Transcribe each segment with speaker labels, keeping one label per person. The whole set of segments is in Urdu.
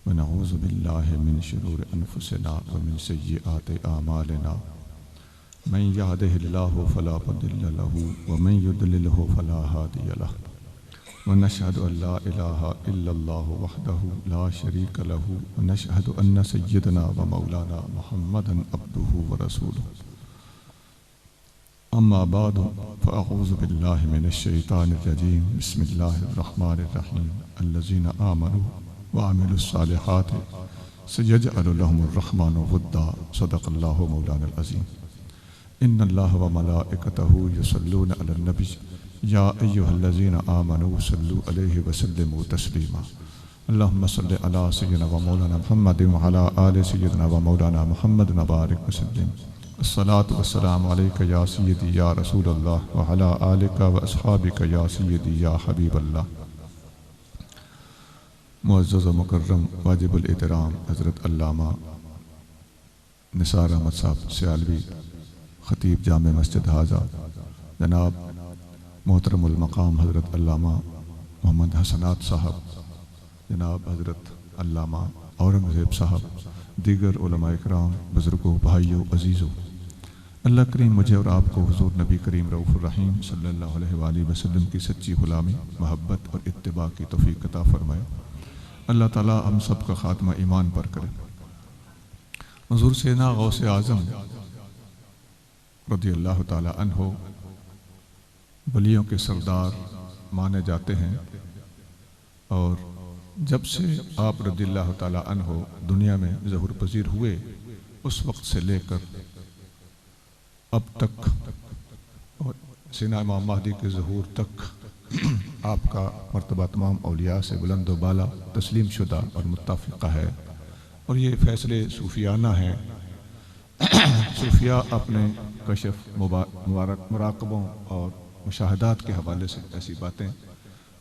Speaker 1: ونعوذ باللہ من شرور انفسنا ومن سیئات اعمالنا من یهده اللہ فلا مضل له ومن یضللہ فلا ہادی له ونشهد ان لا الہ الا اللہ وحدہ لا شریک له ونشهد ان سیدنا ومولانا محمدا عبدہ ورسولہ اما بعد فاعوذ باللہ من الشیطان الرجیم بسم اللہ الرحمن الرحیم الذین آمنوا وعملوا الصالحات سيجعل لهم الرحمن ودا صدق اللہ مولانا العظیم ان اللہ وملائکته یصلون علی النبی یا ایہا الذین آمنوا صلوا علیہ وسلموا تسلیما اللہم صل علی سیدنا ومولانا محمد وعلی آل سیدنا ومولانا محمد وبارک وسلم الصلاة والسلام علیکہ یا سیدی یا رسول اللہ وعلی آلکہ واصحابکہ یا سیدی یا حبیب اللہ۔ معزز و مکرم واجب الاحترام حضرت علامہ نثار احمد صاحب سیالوی خطیب جامع مسجد حاضہ، جناب محترم المقام حضرت علامہ محمد حسنات صاحب، جناب حضرت علامہ اورنگزیب صاحب، دیگر علماء اکرام، بزرگوں، بھائیوں، عزیزوں، اللہ کریم مجھے اور آپ کو حضور نبی کریم رؤوف الرحیم صلی اللہ علیہ وآلہ وسلم کی سچی غلامی، محبت اور اتباع کی توفیق عطا فرمائے۔ اللہ تعالیٰ ہم سب کا خاتمہ ایمان پر کرے۔ حضور سیدنا غوث اعظم رضی اللہ تعالیٰ عنہ ولیوں کے سردار مانے جاتے ہیں، اور جب سے آپ رضی اللہ تعالیٰ عنہ دنیا میں ظہور پذیر ہوئے اس وقت سے لے کر اب تک، اور سیدنا امام مہدی کے ظہور تک آپ کا مرتبہ تمام اولیاء سے بلند و بالا، تسلیم شدہ اور متفقہ ہے، اور یہ فیصلے صوفیانہ ہیں۔ صوفیاء اپنے کشف، مراقبوں اور مشاہدات کے حوالے سے ایسی باتیں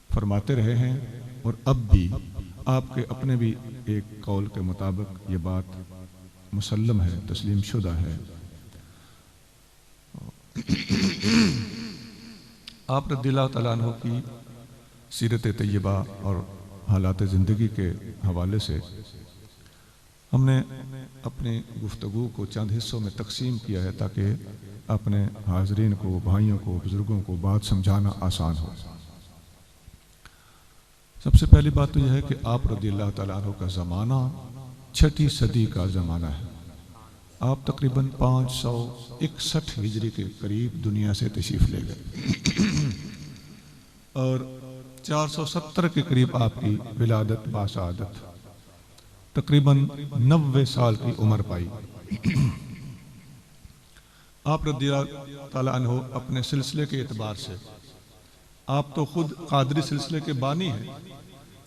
Speaker 1: فرماتے رہے ہیں، اور اب بھی آپ کے اپنے بھی ایک قول کے مطابق یہ بات مسلم ہے، تسلیم شدہ ہے۔ آپ رضی اللہ تعالیٰ عنہ کی سیرت طیبہ اور حالات زندگی کے حوالے سے ہم نے اپنی گفتگو کو چند حصوں میں تقسیم کیا ہے تاکہ اپنے حاضرین کو، بھائیوں کو، بزرگوں کو بات سمجھانا آسان ہو۔ سب سے پہلی بات تو یہ ہے کہ آپ رضی اللہ تعالیٰ عنہ کا زمانہ 6 صدی کا زمانہ ہے۔ آپ تقریباً 561 ہجری کے قریب دنیا سے تشریف لے گئے، اور 470 کے قریب آپ کی ولادت باسعادت، تقریباً 90 سال کی عمر پائی۔ آپ رضی اللہ تعالیٰ عنہ اپنے سلسلے کے اعتبار سے، آپ تو خود قادری سلسلے کے بانی ہیں،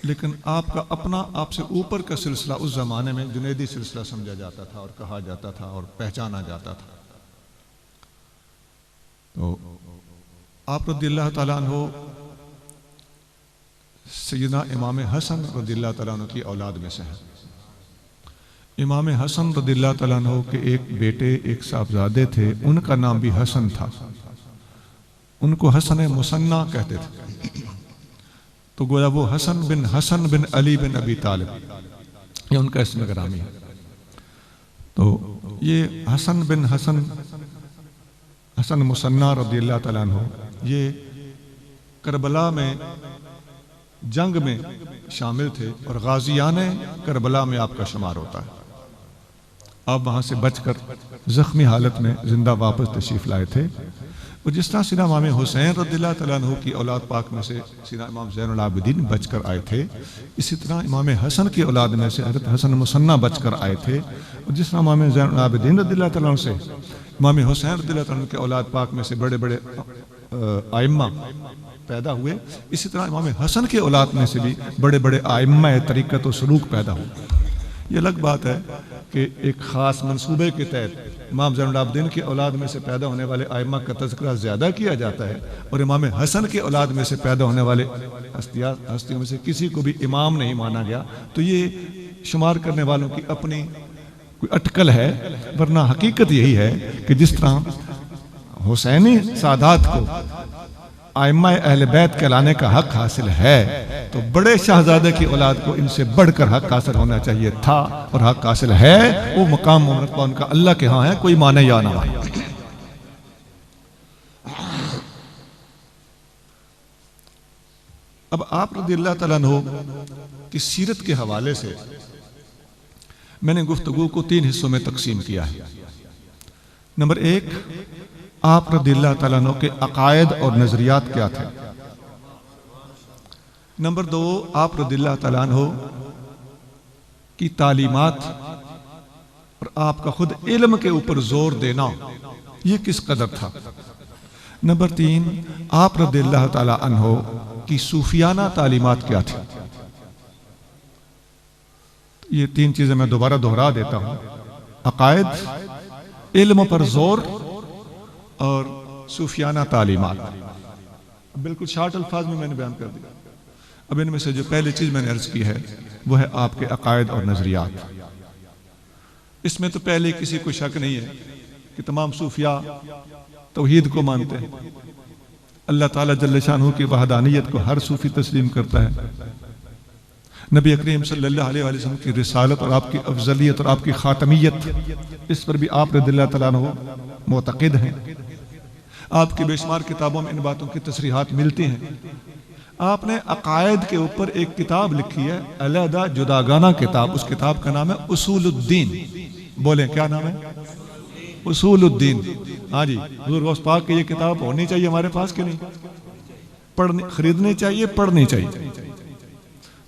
Speaker 1: لیکن آپ کا اپنا آپ سے اوپر کا سلسلہ اس زمانے میں جنیدی سلسلہ سمجھا جاتا تھا اور کہا جاتا تھا اور پہچانا جاتا تھا۔ تو آپ رضی اللہ تعالیٰ عنہ سیدنا امام حسن رضی اللہ تعالیٰ عنہ کی اولاد میں سے ہیں۔ امام حسن رضی اللہ تعالیٰ عنہ کے ایک بیٹے، ایک صاحبزادے تھے، ان کا نام بھی حسن تھا، ان کو حسن مثنیٰ کہتے تھے۔ تو گویا وہ حسن بن علی بن ابی طالب، یہ ان کا اسم گرامی ہے۔ تو یہ حسن بن حسن مثنیٰ رضی اللہ تعالیٰ عنہ یہ کربلا میں جنگ میں شامل تھے، اور غازیان کربلا میں آپ کا شمار ہوتا ہے۔ آپ وہاں سے بچ کر زخمی حالت میں زندہ واپس تشریف لائے تھے، اور جس طرح سیدنا امام حسین رضی اللہ تعالیٰ عنہ کی اولاد پاک میں سے سیدنا امام زین العابدین بچ کر آئے تھے، اسی طرح امام حسن کی اولاد میں سے حضرت حسن مثنیٰ بچ کر آئے تھے، اور جس طرح امام زین العابدین رضی اللہ تعالیٰ عنہ سے امام حسین رضی اللہ تعالیٰ عنہ کے اولاد پاک میں سے بڑے بڑے ائمہ پیدا ہوئے، اسی طرح امام حسن کے اولاد میں سے بھی بڑے بڑے ائمہ طریقت و سلوک پیدا ہوئے۔ یہ الگ بات ہے کہ ایک خاص منصوبے کے تحت امام زین العابدین کی اولاد میں سے پیدا ہونے والے ائمہ کا تذکرہ زیادہ کیا جاتا ہے، اور امام حسن کی اولاد میں سے پیدا ہونے والے ہستیوں میں سے کسی کو بھی امام نہیں مانا گیا۔ تو یہ شمار کرنے والوں کی اپنی کوئی اٹکل ہے، ورنہ حقیقت یہی ہے کہ جس طرح حسینی سادات کو ائمہ اہل بیت کہلانے کا حق حاصل ہے تو بڑے شہزادے کی اولاد کو ان سے بڑھ کر حق حاصل ہونا چاہیے تھا، اور حق حاصل ہے۔ وہ مقام و مرتبہ ان کا اللہ کے ہاں ہے، کوئی مانے یا نہ مانے۔ اب آپ رضی اللہ تعالیٰ عنہ کی سیرت کے حوالے سے میں نے گفتگو کو 3 حصوں میں تقسیم کیا ہے۔ نمبر 1، آپ رضی اللہ تعالیٰ عنہ کے عقائد اور نظریات کیا تھے۔ نمبر 2، آپ رضی اللہ تعالیٰ عنہ کی تعلیمات اور آپ کا خود علم کے اوپر زور دینا یہ کس قدر تھا۔ نمبر 3، آپ رضی اللہ تعالیٰ عنہ کی صوفیانہ تعلیمات کیا تھی۔ یہ 3 چیزیں میں دوبارہ دہرا دیتا ہوں: عقائد، علم پر زور اور صوفیانہ تعلیمات۔ بالکل شارٹ الفاظ میں نے بیان کر دیا۔ اب ان میں سے جو پہلی چیز میں نے عرض کی ہے وہ ہے آپ کے عقائد اور نظریات۔ اس میں تو پہلے کسی کو شک نہیں ہے کہ تمام صوفیاء توحید کو مانتے ہیں، اللہ تعالیٰ جل شانہ کی وحدانیت کو ہر صوفی تسلیم کرتا ہے، نبی کریم صلی اللہ علیہ وسلم کی رسالت اور آپ کی افضلیت اور آپ کی خاتمیت، اس پر بھی آپ رضی اللہ تعالیٰ عنہ معتقد ہیں۔ آپ کی بے شمار کتابوں میں ان باتوں کی تصریحات ملتی ہیں۔ آپ نے عقائد کے اوپر ایک کتاب لکھی ہے، علیحدہ جداگانہ کتاب، اس کتاب کا نام ہے اصول الدین۔ بولیں کیا نام ہے؟ اصول الدین۔ ہاں جی، حضور غوث پاک کی یہ کتاب ہونی چاہیے ہمارے پاس کہ نہیں؟ خریدنی چاہیے، پڑھنی چاہیے۔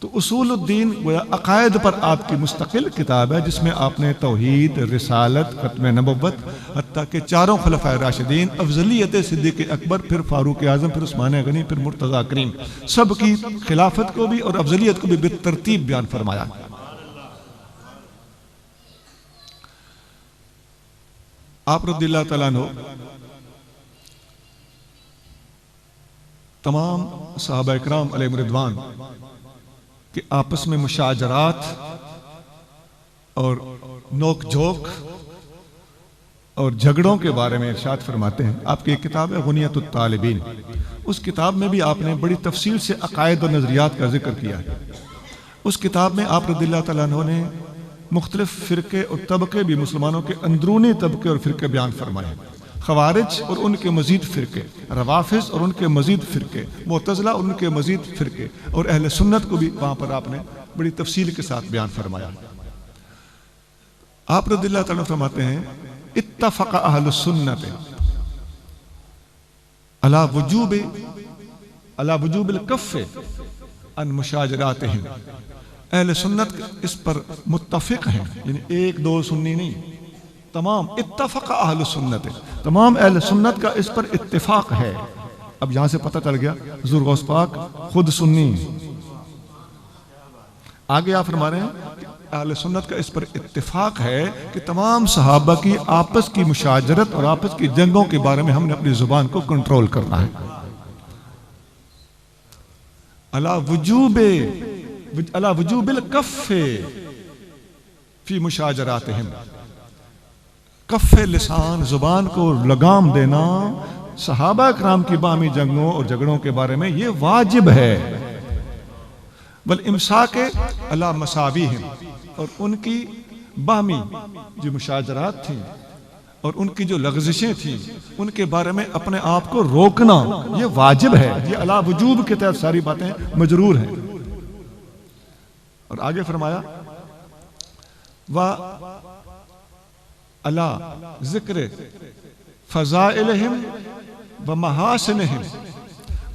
Speaker 1: تو اصول الدین گویا عقائد پر آپ کی مستقل کتاب ہے، جس میں آپ نے توحید، رسالت، ختم نبوت، حتیٰ کہ 4 خلفائے راشدین، افضلیت صدیق اکبر، پھر فاروق اعظم، پھر عثمان غنی، پھر مرتضیٰ کریم، سب کی خلافت کو بھی اور افضلیت کو بھی بالترتیب بیان فرمایا۔ آپ رضی اللہ تعالیٰ عنہ تمام صحابہ اکرام علیہم رضوان کہ آپس میں مشاجرات اور نوک جھوک اور جھگڑوں کے بارے میں ارشاد فرماتے ہیں۔ آپ کی ایک کتاب ہے غنیۃ الطالبین، اس کتاب میں بھی آپ نے بڑی تفصیل سے عقائد اور نظریات کا ذکر کیا ہے۔ اس کتاب میں آپ رضی اللہ تعالیٰ عنہ نے مختلف فرقے اور طبقے بھی، مسلمانوں کے اندرونی طبقے اور فرقے بیان فرمائے، خوارج اور ان کے مزید فرقے، روافض اور ان کے مزید فرقے، معتزلہ اور ان کے مزید فرقے، اور اہل سنت کو بھی وہاں پر آپ نے بڑی تفصیل کے ساتھ بیان فرمایا۔ آپ رضی اللہ تعالیٰ فرماتے ہیں اتفق اہل السنت علی وجوب الکف عن مشاجراتہم۔ اہل سنت اس پر متفق ہیں، یعنی 1-2 سنی نہیں، تمام اتفق اہل سنت، تمام اہل سنت کا اس پر اتفاق ہے۔ اب یہاں سے پتہ چل گیا حضور غوث پاک خود سنی ہیں۔ آگے آپ فرما رہے ہیں کہ اہل سنت کا اس پر اتفاق ہے کہ تمام صحابہ کی آپس کی مشاجرت اور آپس کی جنگوں کے بارے میں ہم نے اپنی زبان کو کنٹرول کرنا ہے۔ علی وجوب الکف فی مشاجراتہم، کف لسان، زبان کو لگام دینا صحابہ اکرام کی باہمی جنگوں اور جھگڑوں کے بارے میں یہ واجب ہے۔ والامساک علی مساویہم، اور ان کی باہمی جو مشاجرات تھیں اور ان کی جو لغزشیں تھیں ان کے بارے میں اپنے آپ کو روکنا یہ واجب ہے۔ یہ علی وجوب کے تحت ساری باتیں مجرور ہیں۔ اور آگے فرمایا علی ذکر فضائلہم و محاسنہم،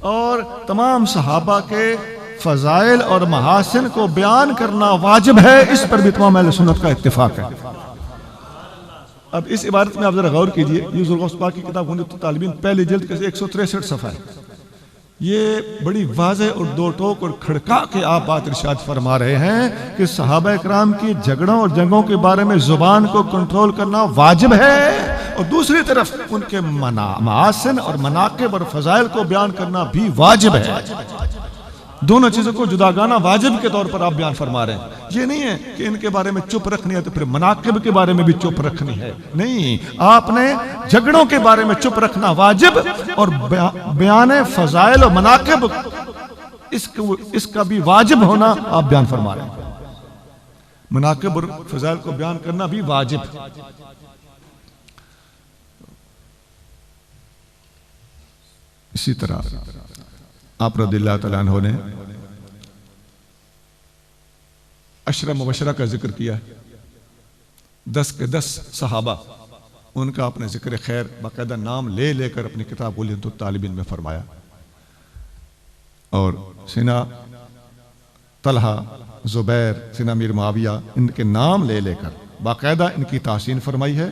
Speaker 1: اور تمام صحابہ کے فضائل اور محاسن کو بیان کرنا واجب ہے، اس پر بھی تمام اہل سنت کا اتفاق ہے۔ اب اس عبارت میں آپ ذرا غور کیجئے، یہ حضور غوث پاک کی کتاب غنیۃ الطالبین پہلی جلد کے 163 صفحہ ہے۔ یہ بڑی واضح اور 2 ٹوک اور کھڑکا کے آپ بات ارشاد فرما رہے ہیں کہ صحابہ اکرام کی جھگڑوں اور جنگوں کے بارے میں زبان کو کنٹرول کرنا واجب ہے، اور دوسری طرف ان کے محاسن اور مناقب اور فضائل کو بیان کرنا بھی واجب ہے۔ دونوں چیزوں کو جداگانہ واجب کے طور پر آپ بیان فرما رہے ہیں. یہ نہیں ہے کہ ان کے بارے میں چپ رکھنی ہے تو پھر مناقب کے بارے میں بھی چپ رکھنی ہے. نہیں، آپ نے جھگڑوں کے بارے میں چپ رکھنا واجب اور بیان فضائل و مناقب اس کا بھی واجب ہونا آپ بیان فرما رہے ہیں. مناقب اور فضائل کو بیان کرنا بھی واجب. اسی طرح آپ رضی اللہ تعالیٰ عنہ نے عشرہ مبشرہ کا ذکر کیا ہے. 10 کے 10 صحابہ، ان کا اپنے ذکر خیر باقاعدہ نام لے لے کر اپنی کتاب غنیمت الطالبین میں فرمایا. اور سینا طلحہ، زبیر، سینا امیر معاویہ، ان کے نام لے لے کر باقاعدہ ان کی تحسین فرمائی ہے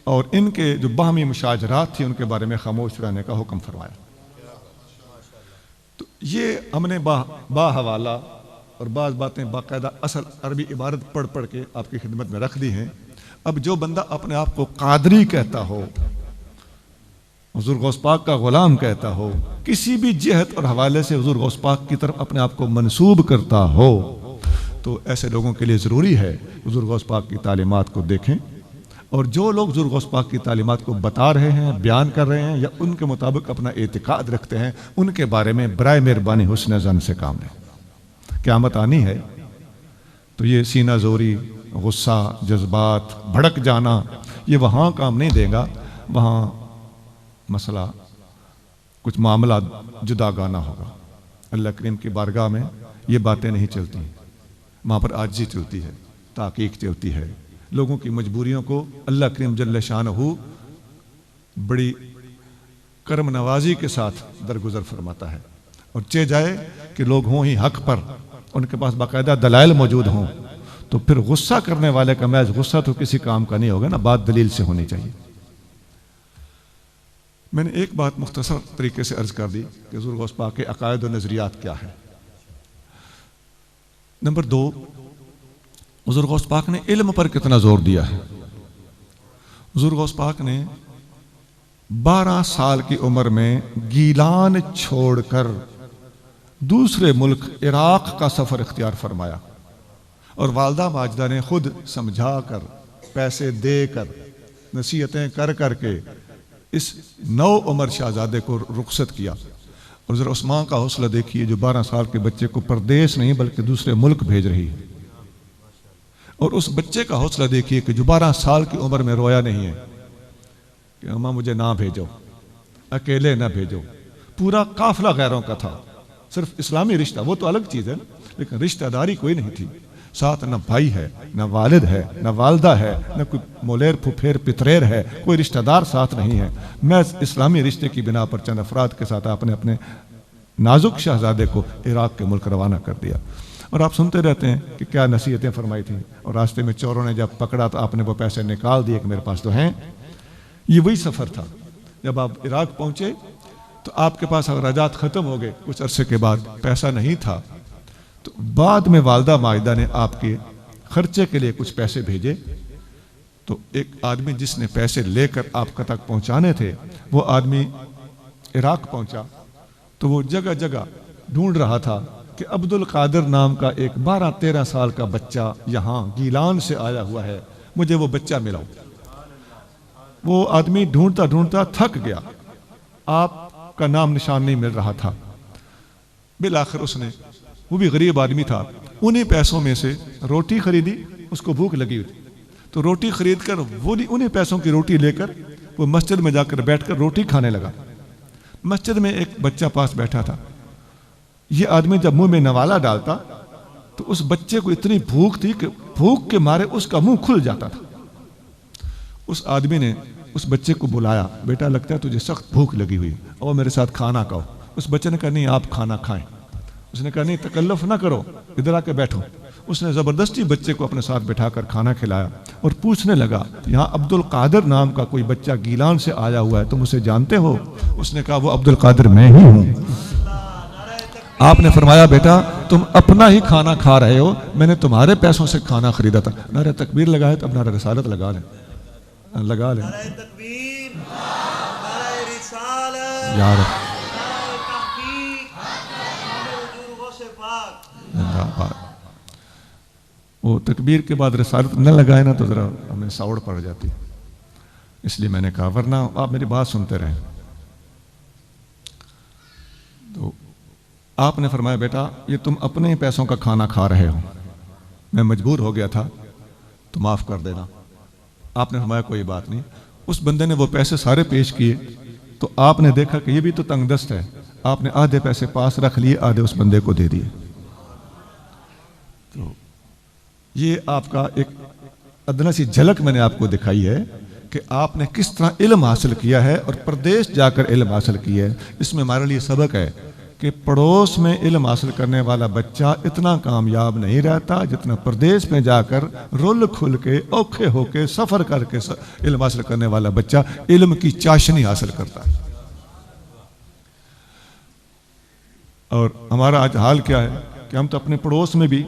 Speaker 1: اور ان کے جو باہمی مشاجرات تھی ان کے بارے میں خاموش رہنے کا حکم فرمایا. تو یہ ہم نے با حوالہ اور بعض باتیں باقاعدہ اصل عربی عبارت پڑھ پڑھ کے آپ کی خدمت میں رکھ دی ہیں. اب جو بندہ اپنے آپ کو قادری کہتا ہو، حضور غوث پاک کا غلام کہتا ہو، کسی بھی جہت اور حوالے سے حضور غوث پاک کی طرف اپنے آپ کو منسوب کرتا ہو، تو ایسے لوگوں کے لیے ضروری ہے حضور غوث پاک کی تعلیمات کو دیکھیں. اور جو لوگ حضور غوث پاک کی تعلیمات کو بتا رہے ہیں، بیان کر رہے ہیں یا ان کے مطابق اپنا اعتقاد رکھتے ہیں، ان کے بارے میں برائے مہربانی حسن ظن سے کام لیں. قیامت آنی ہے تو یہ سینہ زوری، غصہ، جذبات، بھڑک جانا، یہ وہاں کام نہیں دے گا. وہاں مسئلہ کچھ معاملہ جداگانہ ہوگا. اللہ کریم کی بارگاہ میں یہ باتیں نہیں چلتی. وہاں پر عاجزی چلتی ہے، تحقیق چلتی ہے. لوگوں کی مجبوریوں کو اللہ کریم جل شانہ بڑی کرم نوازی کے ساتھ درگزر فرماتا ہے. اور چہ جائے کہ لوگ ہوں ہی حق پر، ان کے پاس باقاعدہ دلائل موجود ہوں، تو پھر غصہ کرنے والے کا محض غصہ تو کسی کام کا نہیں ہوگا نا، بات دلیل سے ہونی چاہیے. میں نے ایک بات مختصر طریقے سے عرض کر دی کہ حضور غوث پاک کے عقائد و نظریات کیا ہے. نمبر 2، حضور غوث پاک نے علم پر کتنا زور دیا ہے. حضور غوث پاک نے 12 سال کی عمر میں گیلان چھوڑ کر دوسرے ملک عراق کا سفر اختیار فرمایا، اور والدہ ماجدہ نے خود سمجھا کر، پیسے دے کر، نصیحتیں کر کر کے اس نو عمر شہزادے کو رخصت کیا. اور ذرا عثمان کا حوصلہ دیکھیے، جو 12 سال کے بچے کو پردیس نہیں بلکہ دوسرے ملک بھیج رہی ہے. اور اس بچے کا حوصلہ دیکھیے کہ جو 12 سال کی عمر میں رویا نہیں ہے کہ اماں مجھے نہ بھیجو، اکیلے نہ بھیجو. پورا قافلہ غیروں کا تھا، صرف اسلامی رشتہ وہ تو الگ چیز ہے، لیکن رشتہ داری کوئی نہیں تھی. ساتھ نہ بھائی ہے، نہ والد ہے، نہ والدہ ہے، نہ کوئی مولیر پھپھیر پتریر ہے، کوئی رشتہ دار ساتھ نہیں ہے. میں اسلامی رشتے کی بنا پر چند افراد کے ساتھ آپ نے اپنے نازک شہزادے کو عراق کے ملک روانہ کر دیا. اور آپ سنتے رہتے ہیں کہ کیا نصیحتیں فرمائی تھیں. اور راستے میں چوروں نے جب پکڑا تو آپ نے وہ پیسے نکال دیے کہ میرے پاس تو ہیں. یہ وہی سفر تھا. جب آپ عراق پہنچے تو آپ کے پاس اخراجات ختم ہو گئے. کچھ عرصے کے بعد پیسہ نہیں تھا، تو بعد میں والدہ ماجدہ نے آپ کے خرچے کے لیے کچھ پیسے بھیجے. تو ایک آدمی جس نے پیسے لے کر آپ کا تک پہنچانے تھے، وہ آدمی عراق پہنچا تو وہ جگہ جگہ ڈھونڈ رہا تھا کہ عبد القادر نام کا ایک 12-13 سال کا بچہ یہاں گیلان سے آیا ہوا ہے، مجھے وہ بچہ ملا. وہ آدمی ڈھونڈتا ڈھونڈتا تھک گیا، آپ کا نام نشان نہیں مل رہا تھا. بالآخر اس نے، وہ بھی غریب آدمی تھا، انہی پیسوں میں سے روٹی خریدی. اس کو بھوک لگی ہوئی تو روٹی خرید کر انہی پیسوں کی روٹی لے کر وہ مسجد میں جا کر بیٹھ کر روٹی کھانے لگا. مسجد میں ایک بچہ پاس بیٹھا تھا. یہ آدمی جب منہ میں نوالا ڈالتا تو اس بچے کو اتنی بھوک تھی کہ بھوک کے مارے اس کا منہ کھل جاتا تھا. اس آدمی نے اس بچے کو بلایا، بیٹا لگتا ہے تجھے سخت بھوک لگی ہوئی، اور میرے ساتھ کھانا کھاؤ. اس بچے نے کہا نہیں آپ کھانا کھائیں. اس نے کہا نہیں تکلف نہ کرو، ادھر آ کے بیٹھو. اس نے زبردستی بچے کو اپنے ساتھ بٹھا کر کھانا کھلایا اور پوچھنے لگا یہاں عبد القادر نام کا کوئی بچہ گیلان سے آیا ہوا ہے، تم اسے جانتے ہو؟ اس نے کہا وہ عبد القادر میں ہی ہوں. آپ نے فرمایا بیٹا تم اپنا ہی کھانا کھا رہے ہو، میں نے تمہارے پیسوں سے کھانا خریدا تھا. نعرہ تکبیر لگائے تو اب نعرہ رسالت لگا لیں، لگا لیں یار. وہ تکبیر کے بعد رسالت نہ لگائے نا تو ذرا ہمیں ساوڑ پڑ جاتی، اس لیے میں نے کہا، ورنہ آپ میری بات سنتے رہیں۔ تو آپ نے فرمایا بیٹا یہ تم اپنے پیسوں کا کھانا کھا رہے ہو، میں مجبور ہو گیا تھا تو معاف کر دینا۔ آپ نے فرمایا کوئی بات نہیں۔ اس بندے نے وہ پیسے سارے پیش کیے تو آپ نے دیکھا کہ یہ بھی تو تنگ دست ہے، آپ نے آدھے پیسے پاس رکھ لیے، آدھے اس بندے کو دے دیے۔ تو یہ آپ کا ایک ادنا سی جھلک میں نے آپ کو دکھائی ہے کہ آپ نے کس طرح علم حاصل کیا ہے اور پردیش جا کر علم حاصل کیا ہے۔ اس میں ہمارے لیے سبق ہے کہ پڑوس میں علم حاصل کرنے والا بچہ اتنا کامیاب نہیں رہتا جتنا پردیش میں جا کر رول کھل کے اوکھے ہو کے سفر کر کے علم حاصل کرنے والا بچہ علم کی چاشنی حاصل کرتا ہے۔ اور ہمارا آج حال کیا ہے کہ ہم تو اپنے پڑوس میں بھی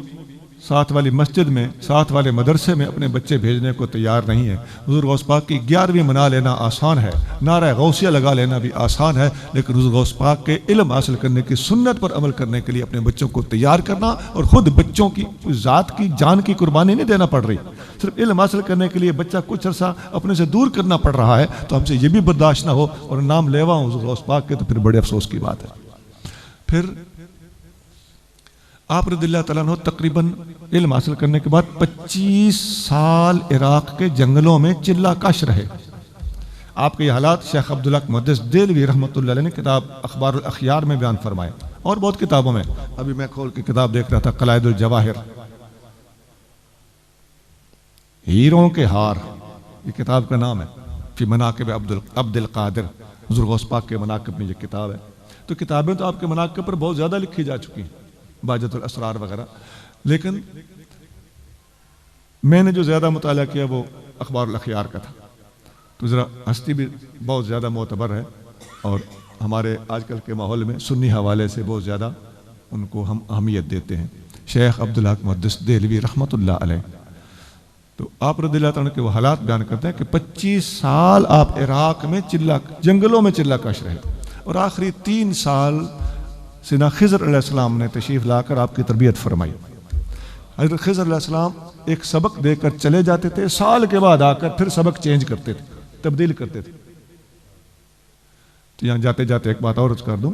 Speaker 1: ساتھ والی مسجد میں، ساتھ والے مدرسے میں اپنے بچے بھیجنے کو تیار نہیں ہے۔ حضور غوث پاک کی 11ویں منا لینا آسان ہے، نعرہ غوثیہ لگا لینا بھی آسان ہے، لیکن حضور غوث پاک کے علم حاصل کرنے کی سنت پر عمل کرنے کے لیے اپنے بچوں کو تیار کرنا، اور خود بچوں کی ذات کی جان کی قربانی نہیں دینا پڑ رہی، صرف علم حاصل کرنے کے لیے بچہ کچھ عرصہ اپنے سے دور کرنا پڑ رہا ہے، تو ہم سے یہ بھی برداشت نہ ہو اور نام لیوا ہوں حضور غوث پاک کے، تو پھر بڑے افسوس کی بات ہے۔ پھر آپ رضی اللہ تعالیٰ عنہ تقریباً علم حاصل کرنے کے بعد 25 سال عراق کے جنگلوں میں چلہ کش رہے۔ آپ کے یہ حالات شیخ عبداللہ محدث دہلوی رحمۃ اللہ علیہ نے کتاب اخبار الاخیار میں بیان فرمائے، اور بہت کتابوں میں۔ ابھی میں کھول کے کتاب دیکھ رہا تھا، قلائد الجواہر، ہیروں کے ہار، یہ کتاب کا نام ہے، فی مناقب عبد القادر، حضور غوث پاک کے مناقب میں یہ کتاب ہے۔ تو کتابیں تو آپ کے مناقب پر بہت زیادہ لکھی جا چکی ہیں، باجت الاسرار وغیرہ، لیکن میں نے جو زیادہ مطالعہ کیا وہ اخبار الاخیار کا تھا۔ تو ذرا ہستی بھی بہت زیادہ معتبر ہے، اور ہمارے آج کل کے ماحول میں سنی حوالے سے بہت زیادہ ان کو ہم اہمیت دیتے ہیں، شیخ عبداللہ محدث دہلوی رحمۃ اللہ علیہ۔ تو آپ رضی اللہ تعالیٰ کے وہ حالات بیان کرتے ہیں کہ 25 سال آپ عراق میں جنگلوں میں چلہ کش رہے، اور آخری 3 سال سیدنا خضر علیہ السلام نے تشریف لا کر آپ کی تربیت فرمائی۔ حضرت خضر علیہ السلام ایک سبق دے کر چلے جاتے تھے، سال کے بعد آ کر پھر سبق چینج کرتے تھے، تبدیل کرتے تھے۔ تو یہاں جاتے جاتے ایک بات اور عرض کر دوں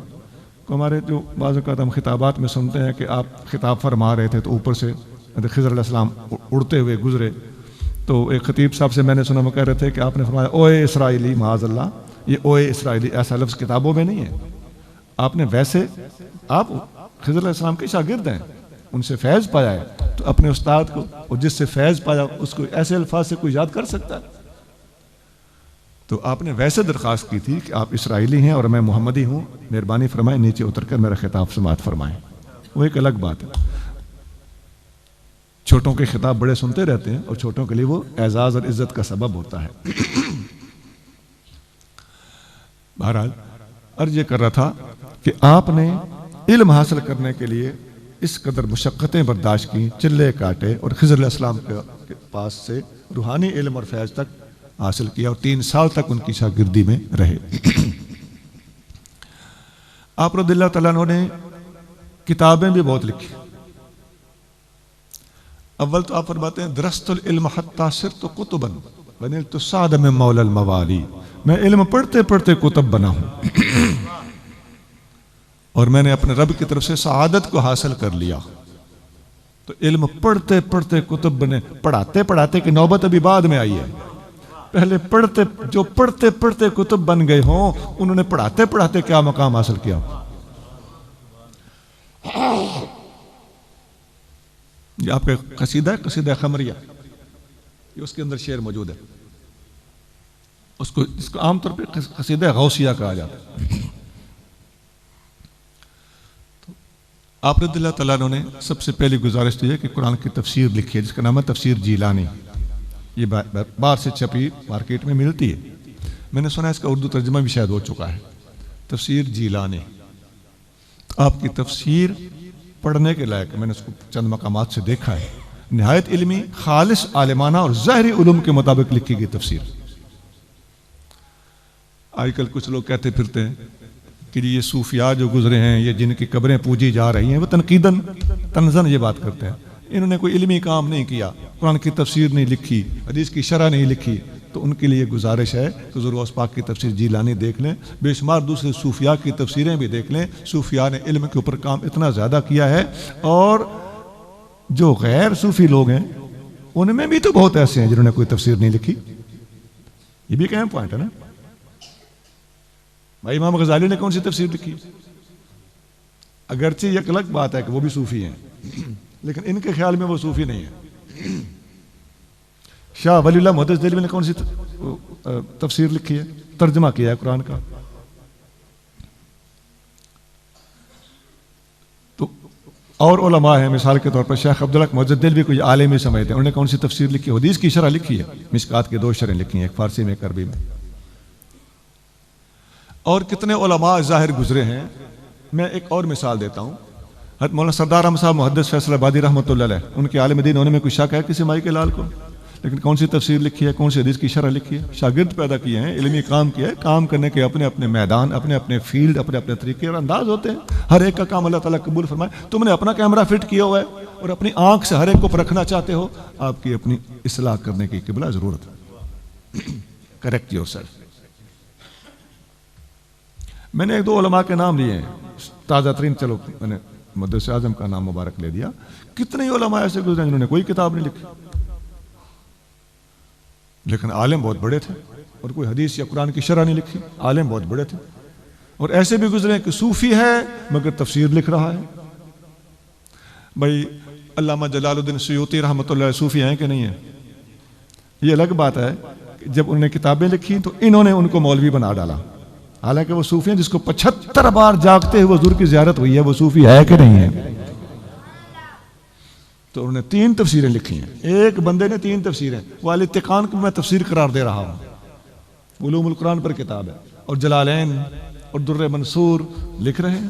Speaker 1: کہ ہمارے جو بعض اوقات ہم خطابات میں سنتے ہیں کہ آپ خطاب فرما رہے تھے تو اوپر سے حضرت خضر علیہ السلام اڑتے ہوئے گزرے، تو ایک خطیب صاحب سے میں نے سنا، وہ کہہ رہے تھے کہ آپ نے فرمایا اوئے اسرائیلی، معاذ اللہ، یہ اوئے اسرائیلی ایسا لفظ کتابوں میں نہیں ہے۔ آپ نے ویسے، آپ خضر علیہ السلام کے شاگرد ہیں، ان سے فیض پایا ہے، تو اپنے استاد کو اور جس سے فیض پایا اس کو ایسے الفاظ سے کوئی یاد کر سکتا ہے؟ تو آپ نے ویسے درخواست کی تھی کہ آپ اسرائیلی ہیں اور میں محمدی ہوں، مہربانی فرمائیں نیچے اتر کر میرا خطاب سماعت فرمائیں۔ وہ ایک الگ بات ہے، چھوٹوں کے خطاب بڑے سنتے رہتے ہیں، اور چھوٹوں کے لیے وہ اعزاز اور عزت کا سبب ہوتا ہے۔ بہرحال عرض یہ کر رہا تھا کہ آپ نے علم حاصل کرنے کے لیے اس قدر مشقتیں برداشت کی، چلے کاٹے، اور خضر علیہ السلام کے پاس سے روحانی علم اور فیض تک حاصل کیا، اور 3 سال تک ان کی شاگردی میں رہے۔ آپ رضی اللہ تعالیٰ عنہ نے کتابیں بھی بہت لکھی۔ اول تو آپ فرماتے ہیں درست العلم حتی صرت کتبا ونلت السعد من مولا الموالی، میں علم پڑھتے پڑھتے کتب بنا ہوں، اور میں نے اپنے رب کی طرف سے سعادت کو حاصل کر لیا۔ تو علم پڑھتے پڑھتے کتب بنے، پڑھاتے پڑھاتے کی نوبت ابھی بعد میں آئی ہے، پہلے جو پڑھتے پڑھتے کتب بن گئے ہوں انہوں نے پڑھاتے پڑھاتے کیا مقام حاصل کیا۔ یہ آپ کا قصیدہ ہے، قصیدہ خمریہ، یہ اس کے اندر شعر موجود ہے، اس کو عام طور پہ قصیدہ غوثیہ کہا جاتا ہے۔ آپ رضی اللہ تعالیٰ عنہ نے سب سے پہلی گزارش دی ہے کہ قرآن کی تفسیر لکھی ہے، جس کا نام ہے تفسیر جیلانی، یہ باہر سے چھپی مارکیٹ میں ملتی ہے، میں نے سنا اس کا اردو ترجمہ بھی شاید ہو چکا ہے، تفسیر جیلانی۔ آپ کی تفسیر پڑھنے کے لائق، میں نے اس کو چند مقامات سے دیکھا ہے، نہایت علمی، خالص عالمانہ اور ظاہری علوم کے مطابق لکھی گئی تفسیر۔ آج کل کچھ لوگ کہتے پھرتے ہیں کہ یہ صوفیاء جو گزرے ہیں، یہ جن کی قبریں پوجی جا رہی ہیں، وہ تنقیداً طنزاً یہ بات کرتے ہیں، انہوں نے کوئی علمی کام نہیں کیا، قرآن کی تفسیر نہیں لکھی، حدیث کی شرح نہیں لکھی، تو ان کے لیے گزارش ہے کہ حضور غوث پاک کی تفسیر جیلانی دیکھ لیں، بے شمار دوسرے صوفیاء کی تفسیریں بھی دیکھ لیں۔ صوفیاء نے علم کے اوپر کام اتنا زیادہ کیا ہے، اور جو غیر صوفی لوگ ہیں ان میں بھی تو بہت ایسے ہیں جنہوں نے کوئی تفسیر نہیں لکھی۔ یہ بھی ایک اہم پوائنٹ ہے نا بھائی، امام غزالی نے کون سی تفسیر لکھی؟ اگرچہ یہ ایک الگ بات ہے کہ وہ بھی صوفی ہیں، لیکن ان کے خیال میں وہ صوفی نہیں ہے۔ شاہ ولی اللہ محدث دہلوی نے کون سی تفسیر لکھی ہے، ترجمہ کیا ہے قرآن کا؟ تو اور علماء ہیں، مثال کے طور پر شیخ عبدالحق محدث دہلوی کو عالمی سمجھتے ہیں، انہوں نے کون سی تفسیر لکھی؟ حدیث کی شرح لکھی ہے، مشکات کے 2 شرح لکھی ہیں، ایک فارسی میں ایک عربی میں۔ اور کتنے علماء ظاہر گزرے ہیں۔ میں ایک اور مثال دیتا ہوں، حضرت مولانا سردار احمد صاحب محدث فیصل آبادی رحمۃ اللہ علیہ، ان کے عالم دین ہونے میں کوئی شک ہے کسی مائی کے لال کو؟ لیکن کون سی تفسیر لکھی ہے، کون سی حدیث کی شرح لکھی ہے؟ شاگرد پیدا کیے ہیں، علمی کام کیا ہے، کام کرنے کے اپنے اپنے میدان، اپنے اپنے فیلڈ، اپنے اپنے طریقے اور انداز ہوتے ہیں، ہر ایک کا کام اللہ تعالیٰ قبول فرمائے۔ تم نے اپنا کیمرہ فٹ کیا ہوا ہے اور اپنی آنکھ سے ہر ایک کو پرکھنا چاہتے ہو، آپ کی اپنی اصلاح کرنے کی قبلہ ضرورت ہے۔ Correct your self. میں نے 1-2 علماء کے نام لیے ہیں تازہ ترین، چلو میں نے محدث اعظم کا نام مبارک لے دیا۔ کتنے علماء ایسے گزرے جنہوں نے کوئی کتاب نہیں لکھی، لیکن عالم بہت بڑے تھے، اور کوئی حدیث یا قرآن کی شرح نہیں لکھی، عالم بہت بڑے تھے۔ اور ایسے بھی گزرے کہ صوفی ہے مگر تفسیر لکھ رہا ہے۔ بھائی علامہ جلال الدین سیوطی رحمۃ اللہ علیہ صوفی ہیں کہ نہیں ہیں؟ یہ الگ بات ہے کہ جب انہوں نے کتابیں لکھی تو انہوں نے ان کو مولوی بنا ڈالا، حالانکہ وہ صوفی ہیں جس کو 75 بار جاگتے ہوئے حضور کی زیارت ہوئی ہے، وہ صوفی ہے کہ نہیں ہے؟ تو انہوں نے 3 تفسیریں لکھی ہیں، ایک بندے نے 3 تفسیریں۔ وہ الاتقان کو میں تفسیر قرار دے رہا ہوں، علوم القرآن پر کتاب ہے، اور جلالین اور در منصور لکھ رہے ہیں،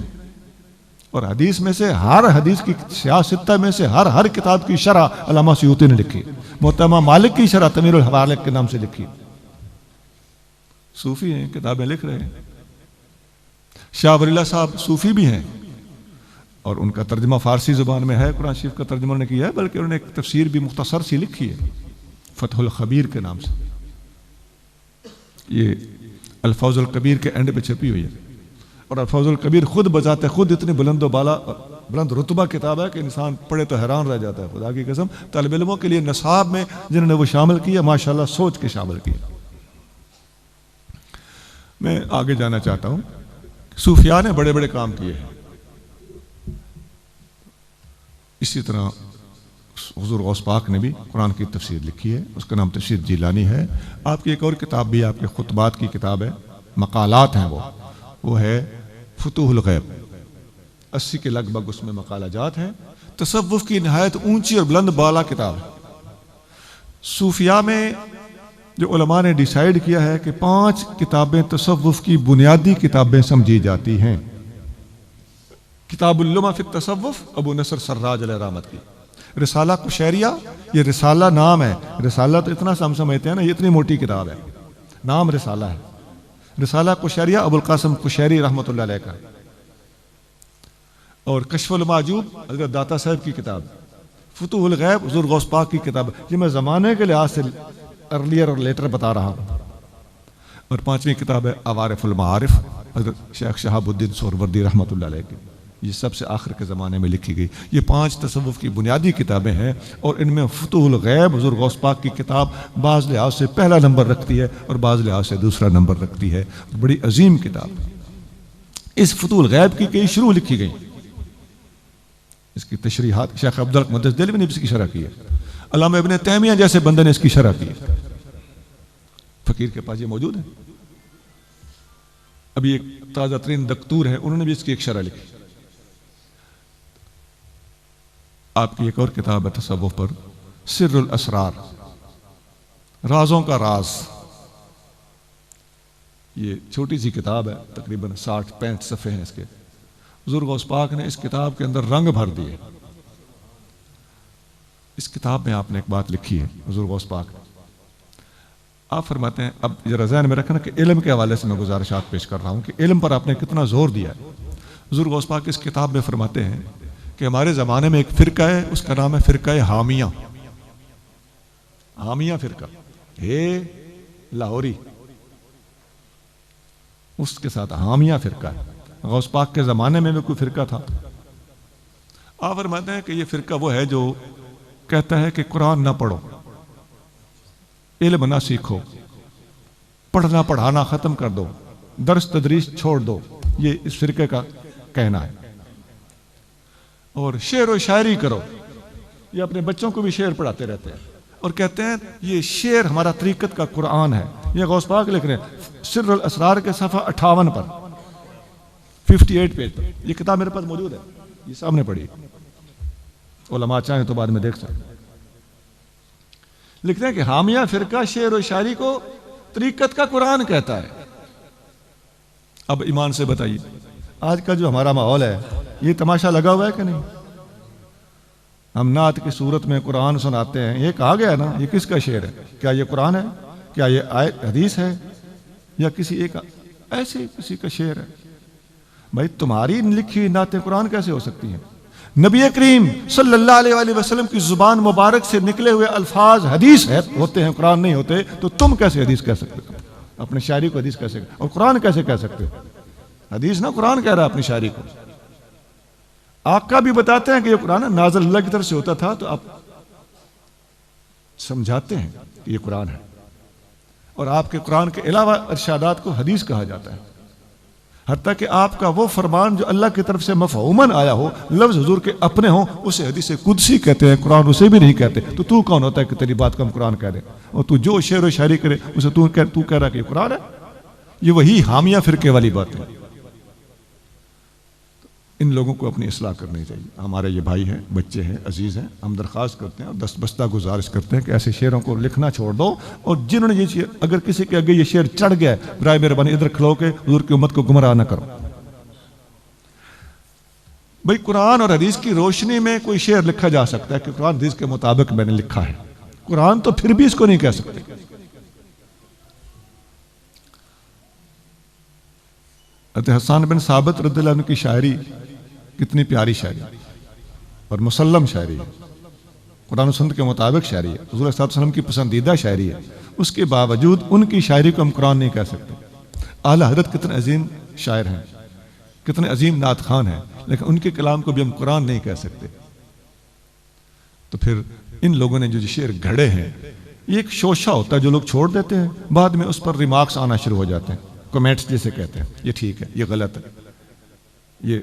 Speaker 1: اور حدیث میں سے ہر حدیث کی سیاستہ میں سے ہر کتاب کی شرح علامہ سیوطی نے لکھی، محتمہ مالک کی شرح تمیر الحوالق کے نام سے لکھی۔ صوفی ہیں، کتابیں لکھ رہے ہیں۔ شاہ ولی اللہ صاحب صوفی بھی ہیں، اور ان کا ترجمہ فارسی زبان میں ہے، قرآن شریف کا ترجمہ انہوں نے کیا ہے، بلکہ انہوں نے ایک تفسیر بھی مختصر سی لکھی ہے فتح الخبیر کے نام سے، یہ الفوز الکبیر کے اینڈ پہ چھپی ہوئی ہے۔ اور الفوز الکبیر خود بذات خود اتنی بلند و بالا بلند رتبہ کتاب ہے کہ انسان پڑھے تو حیران رہ جاتا ہے، خدا کی قسم۔ طالب علموں کے لیے نصاب میں جنہوں نے وہ شامل کیا، ماشاءاللہ سوچ کے شامل کیا۔ میں آگے جانا چاہتا ہوں، صوفیاء نے بڑے بڑے کام کیے ہیں۔ اسی طرح حضور غوث پاک نے بھی قرآن کی تفسیر لکھی ہے، اس کا نام تفسیر جیلانی ہے۔ آپ کی ایک اور کتاب بھی، آپ کے خطبات کی کتاب ہے، مقالات ہیں، وہ ہے فتوح الغیب، 80 کے لگ بھگ اس میں مقالہ جات ہیں۔ تصوف کی نہایت اونچی اور بلند بالا کتاب ہے۔ صوفیاء میں جو علماء نے ڈیسائیڈ کیا ہے کہ 5 کتابیں تصوف کی بنیادی کتابیں سمجھی جاتی ہیں۔ کتاب اللمع فی التصوف، ابو نصر سراج علیہ رحمت کی۔ رسالہ قشیریہ، یہ رسالہ نام ہے، رسالہ تو اتنا ہم سمجھتے ہیں نا، یہ اتنی موٹی کتاب ہے، نام رسالہ ہے۔ رسالہ قشیریہ ابو القاسم قشیری رحمۃ اللہ علیہ کا۔ اور کشف المعجوب حضرت داتا صاحب کی کتاب۔ فتوح الغیب حضور غوث پاک کی کتاب۔ یہ میں زمانے کے لحاظ سے ارلیئر اور لیٹر بتا رہا ہوں۔ اور 5ویں کتاب ہے عوارف المعارف، حضرت شیخ شہاب الدین سہروردی رحمۃ اللہ علیہ کی، یہ سب سے آخر کے زمانے میں لکھی گئی۔ یہ 5 تصوف کی بنیادی کتابیں ہیں، اور ان میں فتوح الغیب حضور غوث پاک کی کتاب بعض لحاظ سے پہلا نمبر رکھتی ہے اور بعض لحاظ سے دوسرا نمبر رکھتی ہے۔ بڑی عظیم کتاب۔ اس فتوح الغیب کی کئی شروع لکھی گئی، اس کی تشریحات شیخ عبدالحق محدث دہلوی نے بھی اس کی شرح کی ہے، علامہ ابن تیمیہ جیسے بندے نے اس کی شرح کی ہے، فقیر کے پاس یہ موجود ہے۔ ابھی ایک تازہ ترین دکتور ہے، انہوں نے بھی اس کی ایک شرح لکھی۔ آپ کی ایک اور کتاب ہے تصوف پر، سر الاسرار، رازوں کا راز۔ یہ چھوٹی سی کتاب ہے، تقریباً 60-65 صفحے ہیں اس کے۔ حضور غوث پاک نے اس کتاب کے اندر رنگ بھر دیے۔ اس کتاب میں آپ نے ایک بات لکھی ہے، حضور غوث پاک آپ فرماتے ہیں، اب ذرا ذہن میں رکھنا کہ علم کے حوالے سے میں گزارشات پیش کر رہا ہوں کہ علم پر آپ نے کتنا زور دیا ہے۔ حضور غوث پاک اس کتاب میں فرماتے ہیں کہ ہمارے زمانے میں ایک فرقہ ہے، اس کا نام ہے فرقہ حامیہ. حامیہ فرقہ ہے لاہوری، اس کے ساتھ حامیہ فرقہ ہے. غوث پاک کے زمانے میں بھی کوئی فرقہ تھا. آپ فرماتے ہیں کہ یہ فرقہ وہ ہے جو کہتا ہے کہ قرآن نہ پڑھو، علم نہ سیکھو، پڑھنا پڑھانا ختم کر دو، درس تدریس چھوڑ دو. یہ اس فرقے کا کہنا ہے. اور شعر و شاعری کرو. یہ اپنے بچوں کو بھی شعر پڑھاتے رہتے ہیں اور کہتے ہیں یہ شعر ہمارا طریقت کا قرآن ہے. یہ غوث پاک لکھ رہے ہیں سر الاسرار کے صفحہ 58 پر 58 پیج پر. یہ کتاب میرے پاس موجود ہے، یہ سامنے پڑھی، علماء چاہیں تو بعد میں دیکھ سکتے. لکھتے ہیں کہ حامیہ فرقہ شعر و شاعری کو طریقت کا قرآن کہتا ہے. اب ایمان سے بتائیے آج کا جو ہمارا ماحول ہے یہ تماشا لگا ہوا ہے کہ نہیں؟ ہم نعت کی صورت میں قرآن سناتے ہیں. یہ کہا گیا نا یہ کس کا شعر ہے؟ کیا یہ قرآن ہے؟ کیا یہ آیت حدیث ہے یا کسی ایک ایسے کسی کا شعر ہے؟ بھائی تمہاری لکھی ہوئی نعتیں قرآن کیسے ہو سکتی ہیں؟ نبی کریم صلی اللہ علیہ وآلہ وسلم کی زبان مبارک سے نکلے ہوئے الفاظ حدیث ہوتے ہیں، قرآن نہیں ہوتے. تو تم کیسے حدیث کہہ سکتے ہو؟ اپنے شاعری کو حدیث کیسے اور قرآن کیسے کہہ سکتے ہو؟ حدیث نہ قرآن کہہ رہا ہے اپنی شاعری کو. آقا بھی بتاتے ہیں کہ یہ قرآن نازل اللہ کی طرف سے ہوتا تھا، تو آپ سمجھاتے ہیں کہ یہ قرآن ہے. اور آپ کے قرآن کے علاوہ ارشادات کو حدیث کہا جاتا ہے. حتیٰ کہ آپ کا وہ فرمان جو اللہ کی طرف سے مفہوماً آیا ہو، لفظ حضور کے اپنے ہوں، اسے حدیث قدسی کہتے ہیں، قرآن اسے بھی نہیں کہتے. تو کون ہوتا ہے کہ تیری بات کو ہم قرآن کہہ دیں؟ اور تو جو شعر و شاعری کرے اسے تو کہہ رہا کہ یہ قرآن ہے. یہ وہی حامیہ فرقے والی بات ہے. ان لوگوں کو اپنی اصلاح کرنی چاہیے. ہمارے یہ بھائی ہیں، بچے ہیں، عزیز ہیں. ہم درخواست کرتے ہیں اور دستبستہ گزارش کرتے ہیں کہ ایسے شعروں کو لکھنا چھوڑ دو. اور جنہوں نے یہ شعر، اگر کسی کے آگے یہ شعر چڑھ گیا ہے، برائے مہربانی ادھر کھلو کے حضور کی امت کو گمراہ نہ کرو. بھئی قرآن اور حدیث کی روشنی میں کوئی شعر لکھا جا سکتا ہے کہ قرآن حدیث کے مطابق میں نے لکھا ہے. قرآن تو پھر بھی اس کو نہیں کہہ سکتے. حسان بن ثابت رضی اللہ عنہ کی شاعری کتنی پیاری شاعری اور مسلم شاعری ہے، قرآن و سنت کے مطابق شاعری ہے، حضور صلی اللہ علیہ وسلم کی پسندیدہ شاعری ہے. اس کے باوجود ان کی شاعری کو ہم قرآن نہیں کہہ سکتے. اعلیٰ حضرت کتنے عظیم شاعر ہیں، کتنے عظیم نعت خوان ہیں، لیکن ان کے کلام کو بھی ہم قرآن نہیں کہہ سکتے. تو پھر ان لوگوں نے جو شعر گھڑے ہیں، یہ ایک شوشہ ہوتا ہے جو لوگ چھوڑ دیتے ہیں، بعد میں اس پر ریمارکس آنا شروع ہو جاتے ہیں، کمنٹس جسے کہتے ہیں. یہ ٹھیک ہے، یہ غلط ہے، یہ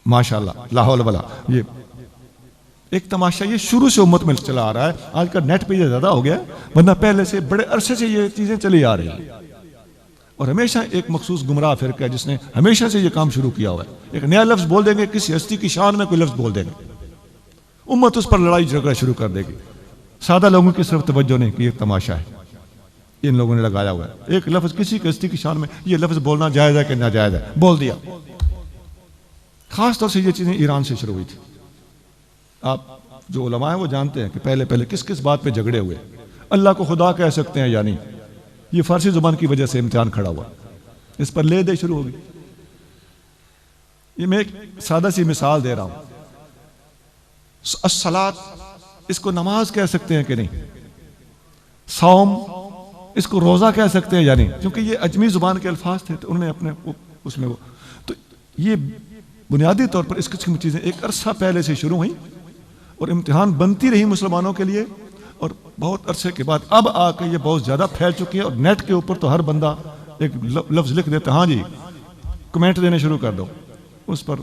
Speaker 1: ماشاءاللہ لا حول ولا. یہ ایک تماشا یہ شروع سے امت میں چلا آ رہا ہے. آج کا نیٹ پہ یہ زیادہ ہو گیا ہے، ورنہ پہلے سے بڑے عرصے سے یہ چیزیں چلی آ رہی ہیں. اور ہمیشہ ایک مخصوص گمراہ فرقہ ہے جس نے ہمیشہ سے یہ کام شروع کیا ہوا ہے. ایک نیا لفظ بول دیں گے، کسی ہستی کی شان میں کوئی لفظ بول دیں گے، امت اس پر لڑائی جھگڑا شروع کر دے گی. سادہ لوگوں کی صرف توجہ نہیں کہ یہ تماشا ہے، ان لوگوں نے لگایا ہوا ہے. ایک لفظ کسی ہستی کی شان میں، یہ لفظ بولنا جائز ہے کہ ناجائز ہے، بول دیا. خاص طور سے یہ چیزیں ایران سے شروع ہوئی تھی. آپ جو علماء ہیں وہ جانتے ہیں کہ پہلے کس کس بات پہ جھگڑے ہوئے. اللہ کو خدا کہہ سکتے ہیں یا نہیں، یہ فارسی زبان کی وجہ سے امتحان کھڑا ہوا، اس پر لے دے شروع ہوگی. یہ میں ایک سادہ سی مثال دے رہا ہوں. الصلاۃ اس کو نماز کہہ سکتے ہیں کہ نہیں؟ صوم اس کو روزہ کہہ سکتے ہیں یا نہیں؟ کیونکہ یہ اجمی زبان کے الفاظ تھے تو انہوں نے اپنے اس میں وہ. تو یہ بنیادی طور پر اس قسم کی چیزیں ایک عرصہ پہلے سے شروع ہوئیں اور امتحان بنتی رہی مسلمانوں کے لیے. اور بہت عرصے کے بعد اب آ کے یہ بہت زیادہ پھیل چکی ہے. اور نیٹ کے اوپر تو ہر بندہ ایک لفظ لکھ دیتا، ہاں جی کمنٹ دینے شروع کر دو اس پر،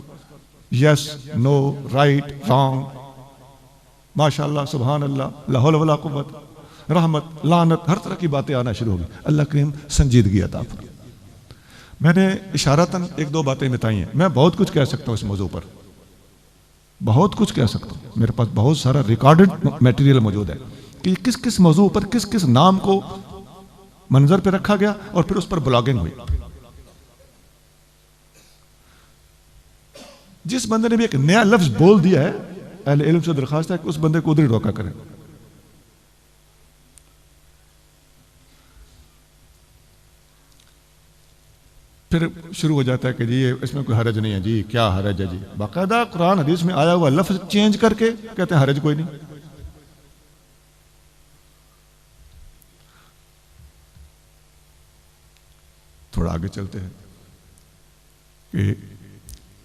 Speaker 1: یس، نو، رائٹ، رانگ، ماشاءاللہ، سبحان اللہ، لا حول ولا قوت، رحمت، لعنت، ہر طرح کی باتیں آنا شروع ہوگی. اللہ کریم سنجیدگی عطا فرمائے. میں نے اشارتاً ایک دو باتیں بتائی ہیں. میں بہت کچھ کہہ سکتا ہوں اس موضوع پر، بہت کچھ کہہ سکتا ہوں. میرے پاس بہت سارا ریکارڈڈ میٹیریل موجود ہے کہ کس کس موضوع پر کس کس نام کو منظر پہ رکھا گیا اور پھر اس پر بلاگنگ ہوئی. جس بندے نے بھی ایک نیا لفظ بول دیا ہے، اہل علم سے درخواست ہے کہ اس بندے کو ادھر ہی روکا کریں. پھر شروع ہو جاتا ہے کہ جی اس میں کوئی حرج نہیں ہے، جی کیا حرج ہے، جی باقاعدہ قرآن حدیث میں آیا ہوا لفظ چینج کر کے کہتے ہیں حرج کوئی نہیں۔ تھوڑا آگے چلتے ہیں کہ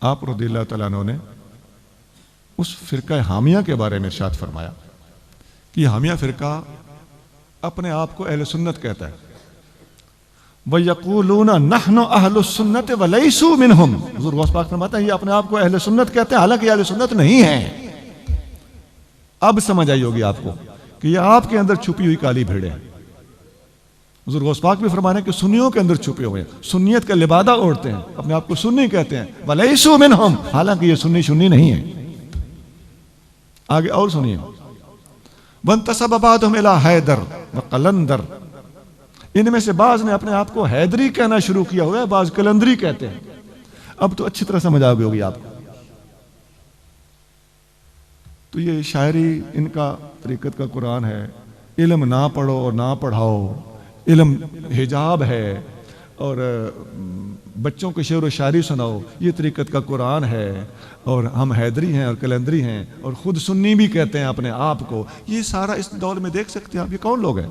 Speaker 1: آپ رضی اللہ تعالیٰ عنہ نے اس فرقہ حامیہ کے بارے میں ارشاد فرمایا کہ یہ حامیہ فرقہ اپنے آپ کو اہل سنت کہتا ہے، وَيَقُولُونَ نَحْنُ أَهْلُ السُّنَّةِ وَلَيْسُوا مِنْهُمْ، حضور غوث پاک فرماتا ہے یہ اپنے آپ کو اہل سنت کہتے ہیں حالانکہ یہ اہل سنت نہیں ہیں۔ اب سمجھ آئی ہوگی آپ کو کہ یہ آپ کے اندر چھپی ہوئی کالی بھیڑیں ہیں۔ حضور غوث پاک بھی فرمانے کہ سنیوں کے اندر چھپے ہوئے ہیں، سنیت کا لبادہ اوڑھتے ہیں، اپنے آپ کو سنی کہتے ہیں، وَلَيْسُوا مِنْهُمْ، حالانکہ یہ سنی نہیں ہے۔ آگے اور سنیے، وَانْتَسَبَ بَعْضُهُمْ إِلَىٰ حَيْدَرَ وَقَلَنْدَرَ، ان میں سے بعض نے اپنے آپ کو حیدری کہنا شروع کیا ہوا ہے، بعض کلندری کہتے ہیں۔ اب تو اچھی طرح سمجھ آ گئی ہوگی آپ کو۔ تو یہ شاعری ان کا طریقت کا قرآن ہے، علم نہ پڑھو اور نہ پڑھاؤ، علم حجاب ہے، اور بچوں کو شعر و شاعری سناؤ، یہ طریقت کا قرآن ہے، اور ہم حیدری ہیں اور کلندری ہیں اور خود سنی بھی کہتے ہیں اپنے آپ کو۔ یہ سارا اس دور میں دیکھ سکتے ہیں آپ، یہ کون لوگ ہیں؟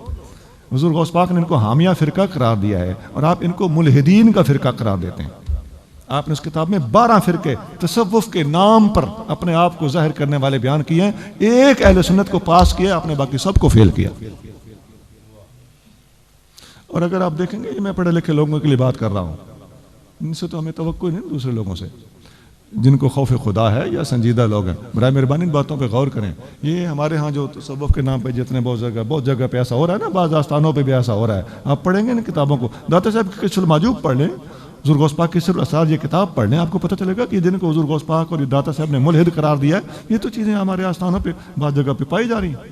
Speaker 1: حضور غوث پاک نے ان کو حامیہ فرقہ قرار دیا ہے اور آپ ان کو ملحدین کا فرقہ قرار دیتے ہیں۔ آپ نے اس کتاب میں 12 فرقے تصوف کے نام پر اپنے آپ کو ظاہر کرنے والے بیان کیے ہیں، ایک اہل سنت کو پاس کیا، آپ نے باقی سب کو فیل کیا۔ اور اگر آپ دیکھیں گے یہ میں پڑھے لکھے لوگوں کے لیے بات کر رہا ہوں، ان سے تو ہمیں توقع نہیں دوسرے لوگوں سے جن کو خوف خدا ہے یا سنجیدہ لوگ ہیں، برائے مہربانی ان باتوں پہ غور کریں۔ یہ ہمارے ہاں جو تصوف کے نام پہ جتنے بہت جگہ پہ ایسا ہو رہا ہے نا، بعض آستانوں پہ بھی ایسا ہو رہا ہے، آپ پڑھیں گے ان کتابوں کو، داتا صاحب کی کشف الماجوب پڑھ لیں، حضور غوث پاک کی سر الاسرار یہ کتاب پڑھ لیں، آپ کو پتہ چلے گا کہ جن کو حضور غوث پاک اور یہ داتا صاحب نے ملحد قرار دیا ہے، یہ تو چیزیں ہمارے آستانوں پہ بعض جگہ پہ پائی جا رہی ہیں،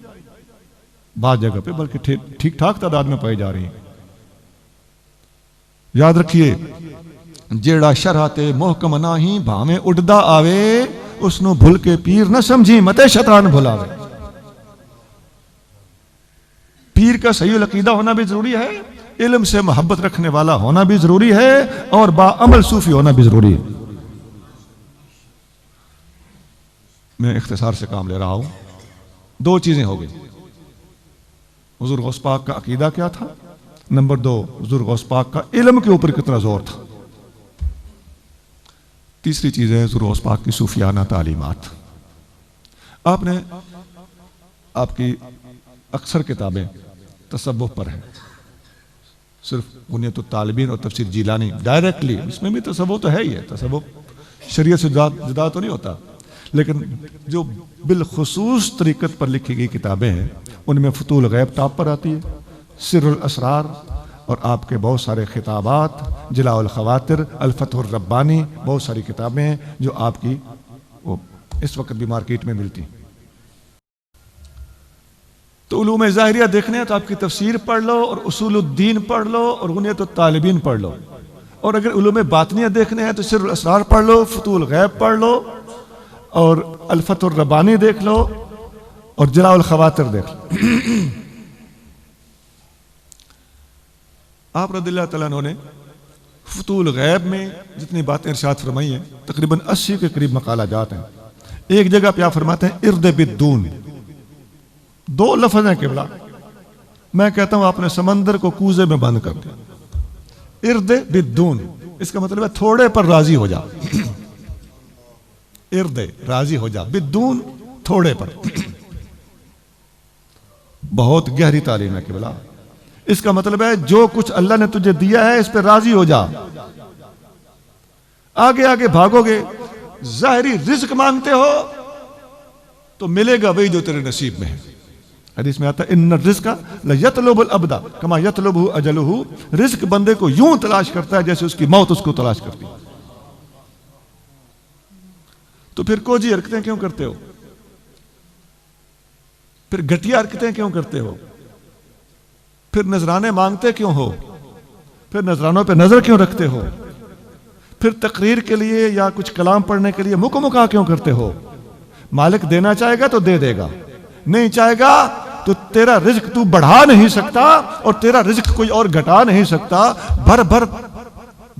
Speaker 1: بعض جگہ پہ بلکہ ٹھیک ٹھاک تعداد میں پائی جا رہی ہیں۔ یاد رکھیے، جیڑا شرح تے محکم ناہی بھاویں اڈدا آوے، اس نو بھل کے پیر نہ سمجھی متے شیطان بھلاوے۔ پیر کا صحیح العقیدہ ہونا بھی ضروری ہے، علم سے محبت رکھنے والا ہونا بھی ضروری ہے، اور باعمل صوفی ہونا بھی ضروری ہے۔ میں اختصار سے کام لے رہا ہوں، 2 چیزیں ہو گئی، حضور غوث پاک کا عقیدہ کیا تھا، نمبر 2 حضور غوث پاک کا علم کے اوپر کتنا زور تھا، تیسری چیز ہے حضور غوث پاک کی صوفیانہ تعلیمات۔ آپ کی اکثر کتابیں تصوف پر ہیں، صرف بنیت الطالبین اور تفسیر جیلانی ڈائریکٹلی، اس میں بھی تصوف تو ہے ہی ہے، تصوف شریعت سے جدا تو نہیں ہوتا، لیکن جو بالخصوص طریقت پر لکھی گئی کتابیں ہیں ان میں فتوح الغیب ٹاپ پر آتی ہے، سر الاسرار، اور آپ کے بہت سارے خطابات، جلاء الخواطر، الفتح الربانی، بہت ساری کتابیں ہیں جو آپ کی اس وقت بھی مارکیٹ میں ملتی ہیں۔ تو علوم ظاہریہ دیکھنے ہیں تو آپ کی تفسیر پڑھ لو، اور اصول الدین پڑھ لو، اور بنیت الطالبین پڑھ لو، اور اگر علوم باطنیہ دیکھنے ہیں تو سر الاسرار پڑھ لو، فتوح الغیب پڑھ لو، اور الفتح الربانی دیکھ لو، اور جلاء الخواطر دیکھ لو۔ آپ رضی اللہ تعالیٰ عنہ نے فتوح الغیب میں جتنی باتیں ارشاد فرمائی ہیں تقریباً 80 کے قریب مقالہ جات ہیں۔ ایک جگہ پہ آپ فرماتے ہیں ارد بالدون، 2 لفظ ہیں قبلہ، میں کہتا ہوں آپ نے سمندر کو کوزے میں بند کر دیا۔ ارد بالدون اس کا مطلب ہے تھوڑے پر راضی ہو جا، ارد راضی ہو جا، بالدون تھوڑے پر، بہت گہری تعلیم ہے قبلہ۔ اس کا مطلب ہے جو کچھ اللہ نے تجھے دیا ہے اس پہ راضی ہو جا، آگے آگے بھاگو گے، ظاہری رزق مانگتے ہو تو ملے گا وہی جو تیرے نصیب میں ہے۔ حدیث میں آتا ہے ان الرزق لیطلب العبد کما یطلبہ اجلہ، رزق بندے کو یوں تلاش کرتا ہے جیسے اس کی موت اس کو تلاش کرتی ہے۔ تو پھر کوجی حرکتیں کیوں کرتے ہو؟ پھر گھٹیا حرکتیں کیوں کرتے ہو؟ پھر نذرانے مانگتے کیوں ہو؟ پھر نذرانوں پہ نظر کیوں رکھتے ہو؟ پھر تقریر کے لیے یا کچھ کلام پڑھنے کے لیے مکہ کیوں کرتے ہو؟ مالک دینا چاہے گا تو دے دے گا، نہیں چاہے گا تو تیرا رزق تو بڑھا نہیں سکتا اور تیرا رزق کوئی اور گھٹا نہیں سکتا۔ بھر بھر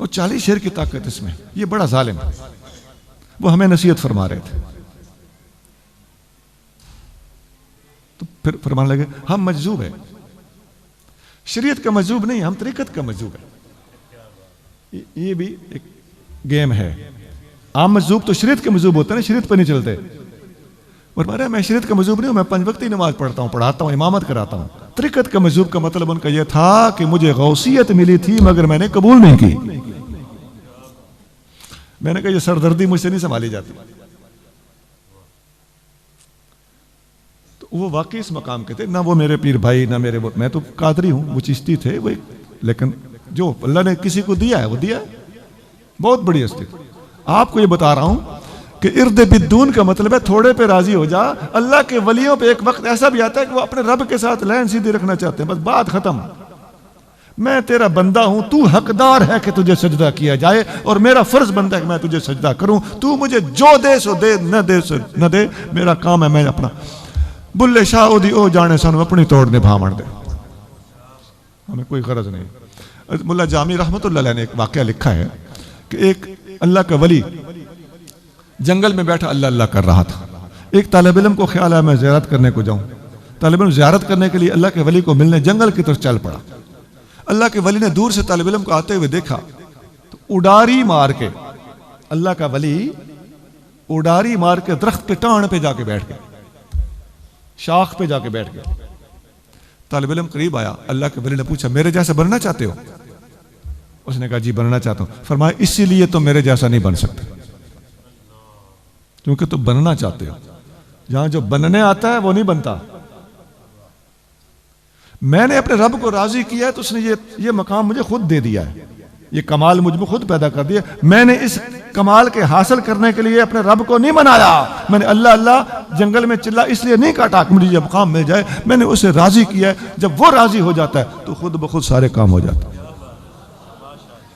Speaker 1: اور 40 شیر کی طاقت اس میں. یہ بڑا ظالم ہے. وہ ہمیں نصیحت فرما رہے تھے. تو پھر فرمانے لگے ہم مجذوب ہیں. شریعت کا مجذوب نہیں، ہم طریقت کا مجذوب ہے. یہ بھی ایک گیم ہے. عام مجذوب تو شریعت کے مجذوب ہوتے ہیں، شریعت پہ نہیں چلتے. فرمایا میں شریعت کا مجذوب نہیں ہوں، میں 5 وقتی نماز پڑھتا ہوں، پڑھاتا ہوں، امامت کراتا ہوں. طریقت کا مجذوب کا مطلب ان کا یہ تھا کہ مجھے غوثیت ملی تھی مگر میں نے قبول نہیں کی. میں نے کہا یہ سردردی مجھ سے نہیں سنبھالی جاتی. تو وہ واقعی اس مقام کے تھے. نہ وہ میرے پیر بھائی، نہ میرے میں تو قادری ہوں، وہ چشتی تھے وہ. لیکن جو اللہ نے کسی کو دیا ہے وہ دیا ہے. بہت بڑی ہستی. آپ کو یہ بتا رہا ہوں کہ ارد بدون کا مطلب ہے تھوڑے پہ راضی ہو جا. اللہ کے ولیوں پہ ایک وقت ایسا بھی آتا ہے کہ وہ اپنے رب کے ساتھ لائن سیدھی رکھنا چاہتے ہیں. بس بات ختم. میں تیرا بندہ ہوں، تو حقدار ہے کہ تجھے سجدہ کیا جائے، اور میرا فرض بندہ ہے کہ میں تجھے سجدہ کروں. تو مجھے جو دے سو دے، نہ دے سو نہ دے. میرا کام ہے میں اپنا بلے شاہ او دی او جانے سانو اپنی توڑ نبھاون دے. ہمیں کوئی غرض نہیں. ملا جامی رحمت اللہ علیہ نے ایک واقعہ لکھا ہے کہ ایک اللہ کا ولی جنگل میں بیٹھا اللہ اللہ کر رہا تھا. ایک طالب علم کو خیال ہے میں زیارت کرنے کو جاؤں. طالب علم زیارت کرنے کے لیے اللہ کے ولی کو ملنے جنگل کی طرف چل پڑا. اللہ کے ولی نے دور سے طالب علم کو آتے ہوئے دیکھا تو اڈاری مار کے اللہ کا ولی اڈاری مار کے درخت کے ٹان پہ جا کے بیٹھ گیا، شاخ پہ جا کے بیٹھ گیا. طالب علم قریب آیا. اللہ کے ولی نے پوچھا میرے جیسا بننا چاہتے ہو؟ اس نے کہا جی بننا چاہتا ہوں. فرمایا اسی لیے تو میرے جیسا نہیں بن سکتے، کیونکہ تو بننا چاہتے ہو. جہاں جو بننے آتا ہے وہ نہیں بنتا. میں نے اپنے رب کو راضی کیا ہے تو اس نے یہ مقام مجھے خود دے دیا ہے. یہ کمال مجھ میں خود پیدا کر دیا. میں نے اس کمال کے حاصل کرنے کے لیے اپنے رب کو نہیں منایا. میں نے اللہ اللہ جنگل میں چلا اس لیے نہیں کاٹا کہ مجھے یہ مقام مل جائے. میں نے اسے راضی کیا ہے. جب وہ راضی ہو جاتا ہے تو خود بخود سارے کام ہو جاتے ہیں.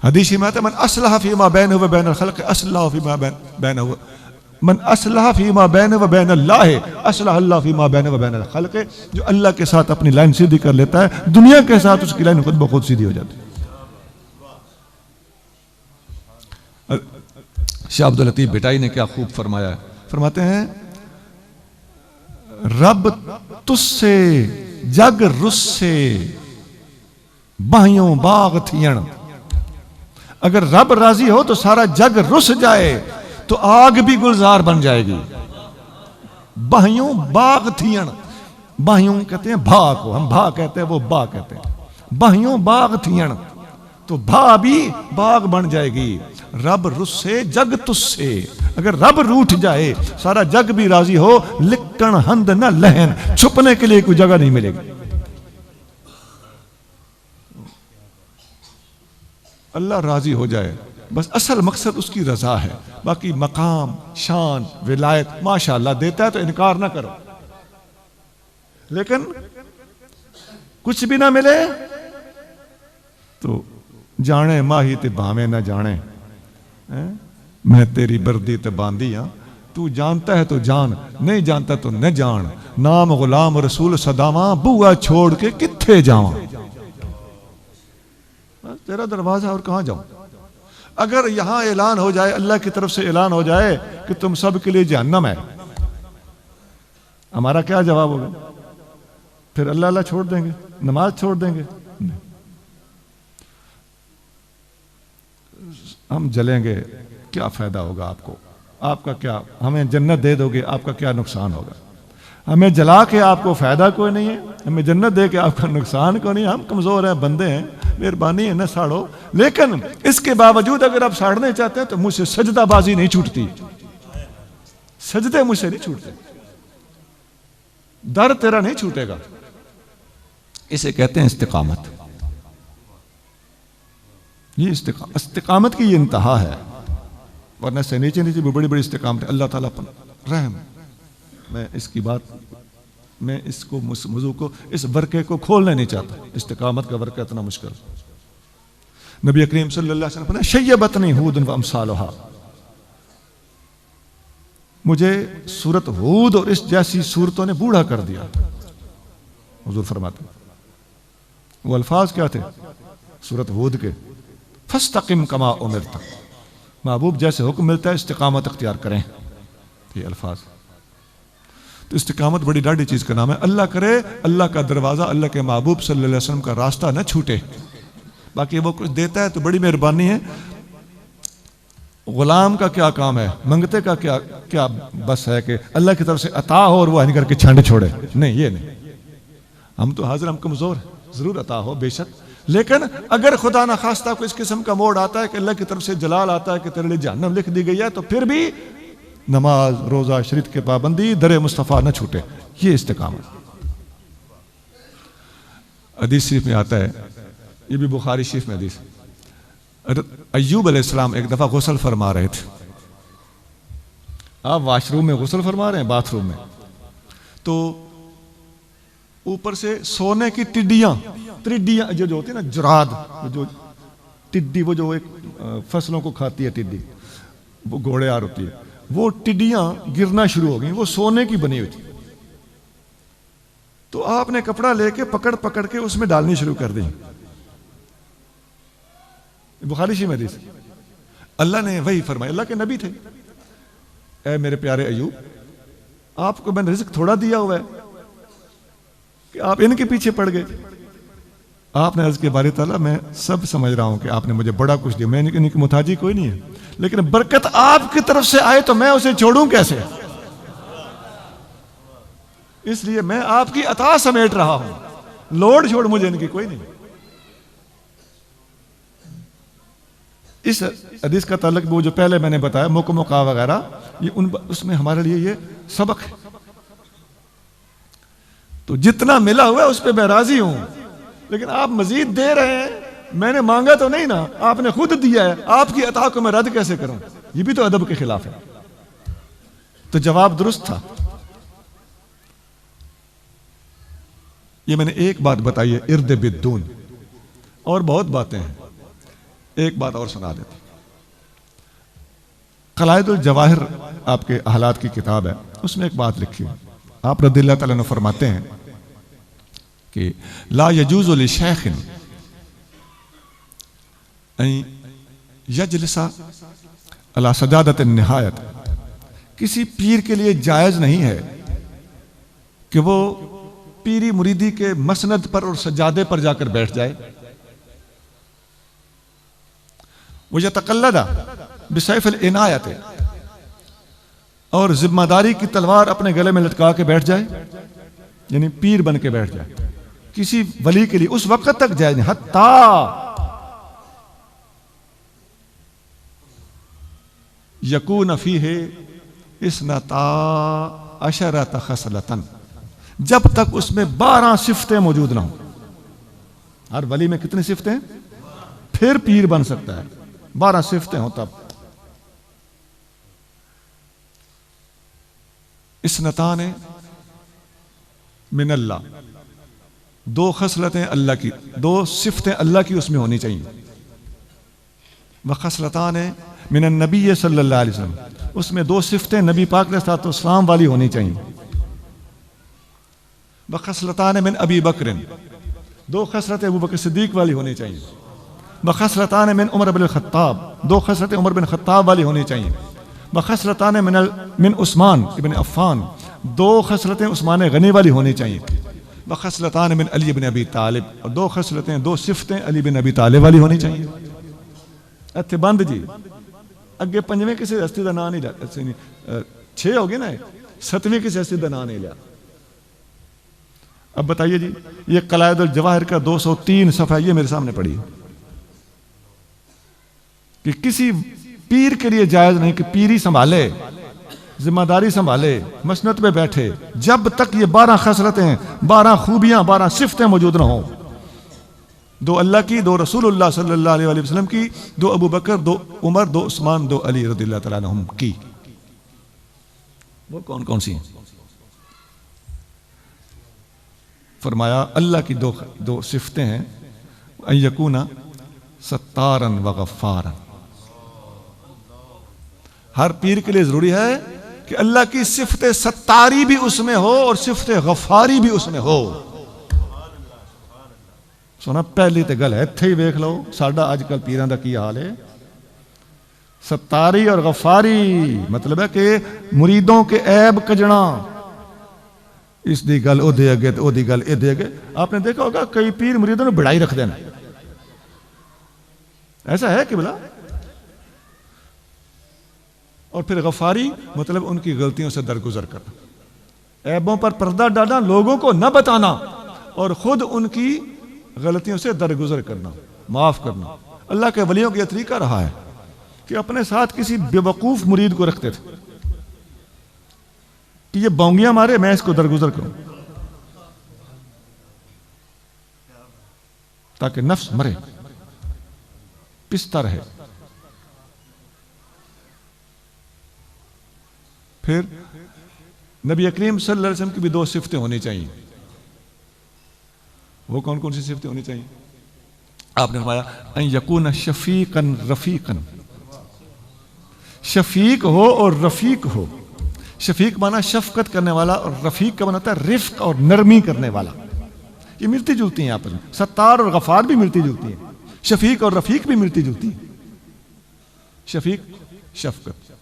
Speaker 1: حدیث میں آتا ہے من اصلح فیما بینہ و بین الخلق اصلح فیما بینہ من اصلح فیما بینہ و بین اللہ اصلح اللہ فیما بینہ و بین الخلق. جو اللہ کے ساتھ اپنی لائن سیدھی کر لیتا ہے دنیا کے ساتھ اس کی لائن خود بخود سیدھی ہو جاتی ہے. شاہ عبد اللطیف بھٹائی نے کیا خوب فرمایا ہے. فرماتے ہیں رب تس سے جگ رس سے باہیوں باغ تھین. اگر رب راضی ہو تو سارا جگ رس جائے تو آگ بھی گلزار بن جائے گی. باہیوں باغ تھین. باہیوں کہتے ہیں بھا کو، ہم بھا کہتے ہیں وہ با کہتے ہیں. باہیوں باغ تھین تو بھا بھی باغ بن جائے گی. رب رس سے جگ تس سے. اگر رب روٹھ جائے سارا جگ بھی راضی ہو لکن ہند نہ لہن، چھپنے کے لیے کوئی جگہ نہیں ملے گی. اللہ راضی ہو جائے بس اصل مقصد اس کی رضا ہے. باقی مقام شان ولایت ماشاءاللہ دیتا ہے تو انکار نہ کرو. لیکن کچھ بھی نہ ملے تو جانے ماہی تے بھاویں نہ جانے. میں تیری بردی تے باندھی ہاں، تو جانتا ہے تو جان، نہیں جانتا تو نہ جان. نام غلام رسول صداواں بوا چھوڑ کے کتھے جاواں. تیرا دروازہ اور کہاں جاؤں. اگر یہاں اعلان ہو جائے، اللہ کی طرف سے اعلان ہو جائے کہ تم سب کے لیے جہنم ہے، ہمارا کیا جواب ہوگا؟ پھر اللہ اللہ چھوڑ دیں گے، نماز چھوڑ دیں گے؟ ہم جلیں گے، کیا فائدہ ہوگا آپ کو؟ آپ کا کیا؟ ہمیں جنت دے دو گے، آپ کا کیا نقصان ہوگا؟ ہمیں جلا کے آپ کو فائدہ کوئی نہیں ہے، ہمیں جنت دے کے آپ کا نقصان کوئی نہیں ہے. ہم کمزور ہیں، بندے ہیں، مہربانی ہے نہ ساڑو. لیکن اس کے باوجود اگر آپ ساڑنے چاہتے ہیں تو مجھ سے سجدہ بازی نہیں چھوٹتی. سجدے مجھ سے نہیں چھوٹتے، در تیرا نہیں چھوٹے گا. اسے کہتے ہیں استقامت. یہ استقامت کی یہ انتہا ہے. ورنہ سے نیچے نیچے بھی بڑی بڑی استقامت ہے. اللہ تعالیٰ پر رحم. میں اس کی بات میں اس کو موضوع کو اس ورقے کو کھولنا نہیں چاہتا. استقامت کا ورقہ اتنا مشکل. نبی کریم صلی اللہ علیہ وسلم نے شیبتنی ہود و امثالھا. مجھے سورت ہود اور اس جیسی سورتوں نے بوڑھا کر دیا. حضور فرماتے ہیں وہ الفاظ کیا تھے سورت ہود کے؟ فاستقم کما امرت، محبوب جیسے حکم ملتا ہے استقامت اختیار کریں. یہ الفاظ. تو استقامت بڑی ڈاڈی چیز کا نام ہے. اللہ کرے اللہ کا دروازہ، اللہ کے محبوب صلی اللہ علیہ وسلم کا راستہ نہ چھوٹے. باقی وہ کچھ دیتا ہے تو بڑی مہربانی ہے. غلام کا کیا کام ہے، منگتے کا کیا بس ہے کہ اللہ کی طرف سے عطا ہو اور وہ نہیں کر کے چھنڈ چھوڑے. نہیں، یہ نہیں. ہم تو حاضر، ہم کمزور ہیں، ضرور عطا ہو بے شک، لیکن اگر خدا نخواستہ کو اس قسم کا موڑ آتا ہے کہ اللہ کی طرف سے جلال آتا ہے کہ تیرے لیے جہنم لکھ دی گئی ہے، تو پھر بھی نماز روزہ شریعت کے پابندی در مصطفیٰ نہ چھوٹے. یہ استقامت. حدیث شریف میں آتا ہے، یہ بھی بخاری شریف میں حدیث، ایوب علیہ السلام ایک دفعہ غسل فرما رہے تھے. آپ واش روم میں غسل فرما رہے ہیں، باتھ روم میں، تو اوپر سے سونے کی ٹڈیاں جو ہوتی ہیں نا، جراد، جو ٹڈی، وہ جو ایک فصلوں کو کھاتی ہے ٹڈی، وہ گھوڑے آر ہوتی ہے، وہ ٹڈیاں گرنا شروع ہو گئیں. وہ سونے کی بنی ہوئی تھی. تو آپ نے کپڑا لے کے پکڑ کے اس میں ڈالنی شروع کر دی. بخاری شریف میں حدیث. اللہ نے وہی فرمایا، اللہ کے نبی تھے، اے میرے پیارے ایوب، آپ کو میں نے رزق تھوڑا دیا ہوا ہے کہ آپ ان کے پیچھے پڑ گئے. آپ نے عرض کے باری تعالیٰ، میں سب سمجھ رہا ہوں کہ آپ نے مجھے بڑا کچھ دیا، میں ان کی محتاجی کوئی نہیں ہے، لیکن برکت آپ کی طرف سے آئے تو میں اسے چھوڑوں کیسے؟ اس لیے میں آپ کی عطا سمیٹ رہا ہوں، لوڈ چھوڑ مجھے ان کی کوئی نہیں. اس حدیث کا تعلق وہ جو پہلے میں نے بتایا مکا وغیرہ، اس میں ہمارے لیے یہ سبق ہے. تو جتنا ملا ہوا ہے اس پہ میں راضی ہوں، لیکن آپ مزید دے رہے ہیں، میں نے مانگا تو نہیں نا، آپ نے خود دیا ہے، آپ کی عطا کو میں رد کیسے کروں؟ یہ بھی تو ادب کے خلاف ہے. تو جواب درست تھا. یہ میں نے ایک بات بتائی ہے، ارد بدون، اور بہت باتیں ہیں، ایک بات اور سنا دیتا. قلائد الجواہر آپ کے احلات کی کتاب ہے، اس میں ایک بات لکھی ہے. آپ رضی اللہ تعالیٰ عنہ فرماتے ہیں کہ لا یجوز لشیخ ان یجلس علی سجادۃ النہایت، کسی پیر کے لیے جائز نہیں ہے کہ وہ پیری مریدی کے مسند پر اور سجادے پر جا کر بیٹھ جائے. وَيَتَقَلَّدَ بِسَيْفِ الْعِنَایَةِ، اور ذمہ داری کی تلوار اپنے گلے میں لٹکا کے بیٹھ جائے، یعنی پیر بن کے بیٹھ جائے. کسی ولی کے لیے اس وقت تک جائز نہیں، حتیٰ یکون فیہ اثنتا عشرۃ خصلۃ، جب تک اس میں 12 صفتیں موجود نہ ہوں. ہر ولی میں کتنی صفتیں؟ پھر پیر بن سکتا ہے، 12 صفتیں ہوں تب. اثنتان من اللہ، 2 خصلتیں اللہ کی، 2 صفتیں اللہ کی اس میں ہونی چاہیے. وخصلتان من النبی صلی اللہ علیہ وسلم، اس میں 2 صفتیں نبی پاک علیہ الصلوۃ والسلام والی ہونی چاہیے. وخصلتان من ابی بکر، 2 خصلتیں ابو بکر صدیق والی ہونی چاہیے. وخصلتان من عمر بن الخطاب، 2 خصلتیں عمر بن خطاب والی ہونی چاہیے. وخصلتان من عثمان ابن عفان، 2 خصلتیں عثمان غنی والی ہونی چاہیے. وخصلتان من علی بن ابی طالب، اور 2 خصلتیں 2 صفتیں علی بن ابی طالب والی ہونی چاہیے. اتھے بند جی، اگے 5ویں کسی ہستی دا نام نہیں لیا، 6 ہو گئے نا، 7ویں کسی ہستی دا نام نہیں لیا. اب بتائیے جی، یہ قلائد الجواہر کا 203 صفحہ یہ میرے سامنے پڑھی کہ کسی پیر کے لیے جائز نہیں کہ پیری سنبھالے، ذمہ داری سنبھالے، مسند پہ بیٹھے، جب تک یہ 12 خصلتیں، 12 خوبیاں، 12 صفتیں موجود نہ ہوں. 2 اللہ کی، 2 رسول اللہ صلی اللہ علیہ وسلم کی، 2 ابو بکر، 2 عمر، 2 عثمان، 2 علی رضی اللہ تعالیٰ عنہم کی. وہ کون کون سی ہیں؟ فرمایا اللہ کی 2 صفتیں ہیں، ان یکون ستارا و غفارا. ہر پیر کے لیے ضروری ہے کہ اللہ کی صفت ستاری بھی اس میں ہو اور صفت غفاری بھی اس میں ہو. سونا پہلی تے گل ہے اتھے ہی ویکھ لو ساڈا اج کل پیراں دا کی حال ہے. ستاری اور غفاری مطلب ہے کہ مریدوں کے عیب کجنا، اس دی گل او دے اگے تے او دی گل اے دے اگے. آپ نے دیکھا ہوگا کئی پیر مریدوں نے بڑائی رکھ دینا، ایسا ہے کہ بلا. اور پھر غفاری مطلب ان کی غلطیوں سے درگزر کرنا، عیبوں پر پردہ ڈالنا، لوگوں کو نہ بتانا اور خود ان کی غلطیوں سے درگزر کرنا، معاف کرنا. اللہ کے ولیوں کا یہ طریقہ رہا ہے کہ اپنے ساتھ کسی بے وقوف مرید کو رکھتے تھے کہ یہ بونگیاں مارے میں اس کو درگزر کروں تاکہ نفس مرے پستا رہے. پھر نبی کریم صلی اللہ علیہ وسلم کی بھی 2 صفتیں ہونی چاہیے. وہ کون کون سی صفتیں ہونی چاہیے؟ آپ نے فرمایا ان یکون شفیقا رفیقا، شفیق ہو اور رفیق ہو. شفیق مانا شفقت کرنے والا اور رفیق کا مانا ہوتا ہے رفق اور نرمی کرنے والا. یہ ملتی جلتی ہیں آپس میں. ستار اور غفار بھی ملتی جلتی ہیں، شفیق اور رفیق بھی ملتی جلتی ہیں. شفیق شفقت.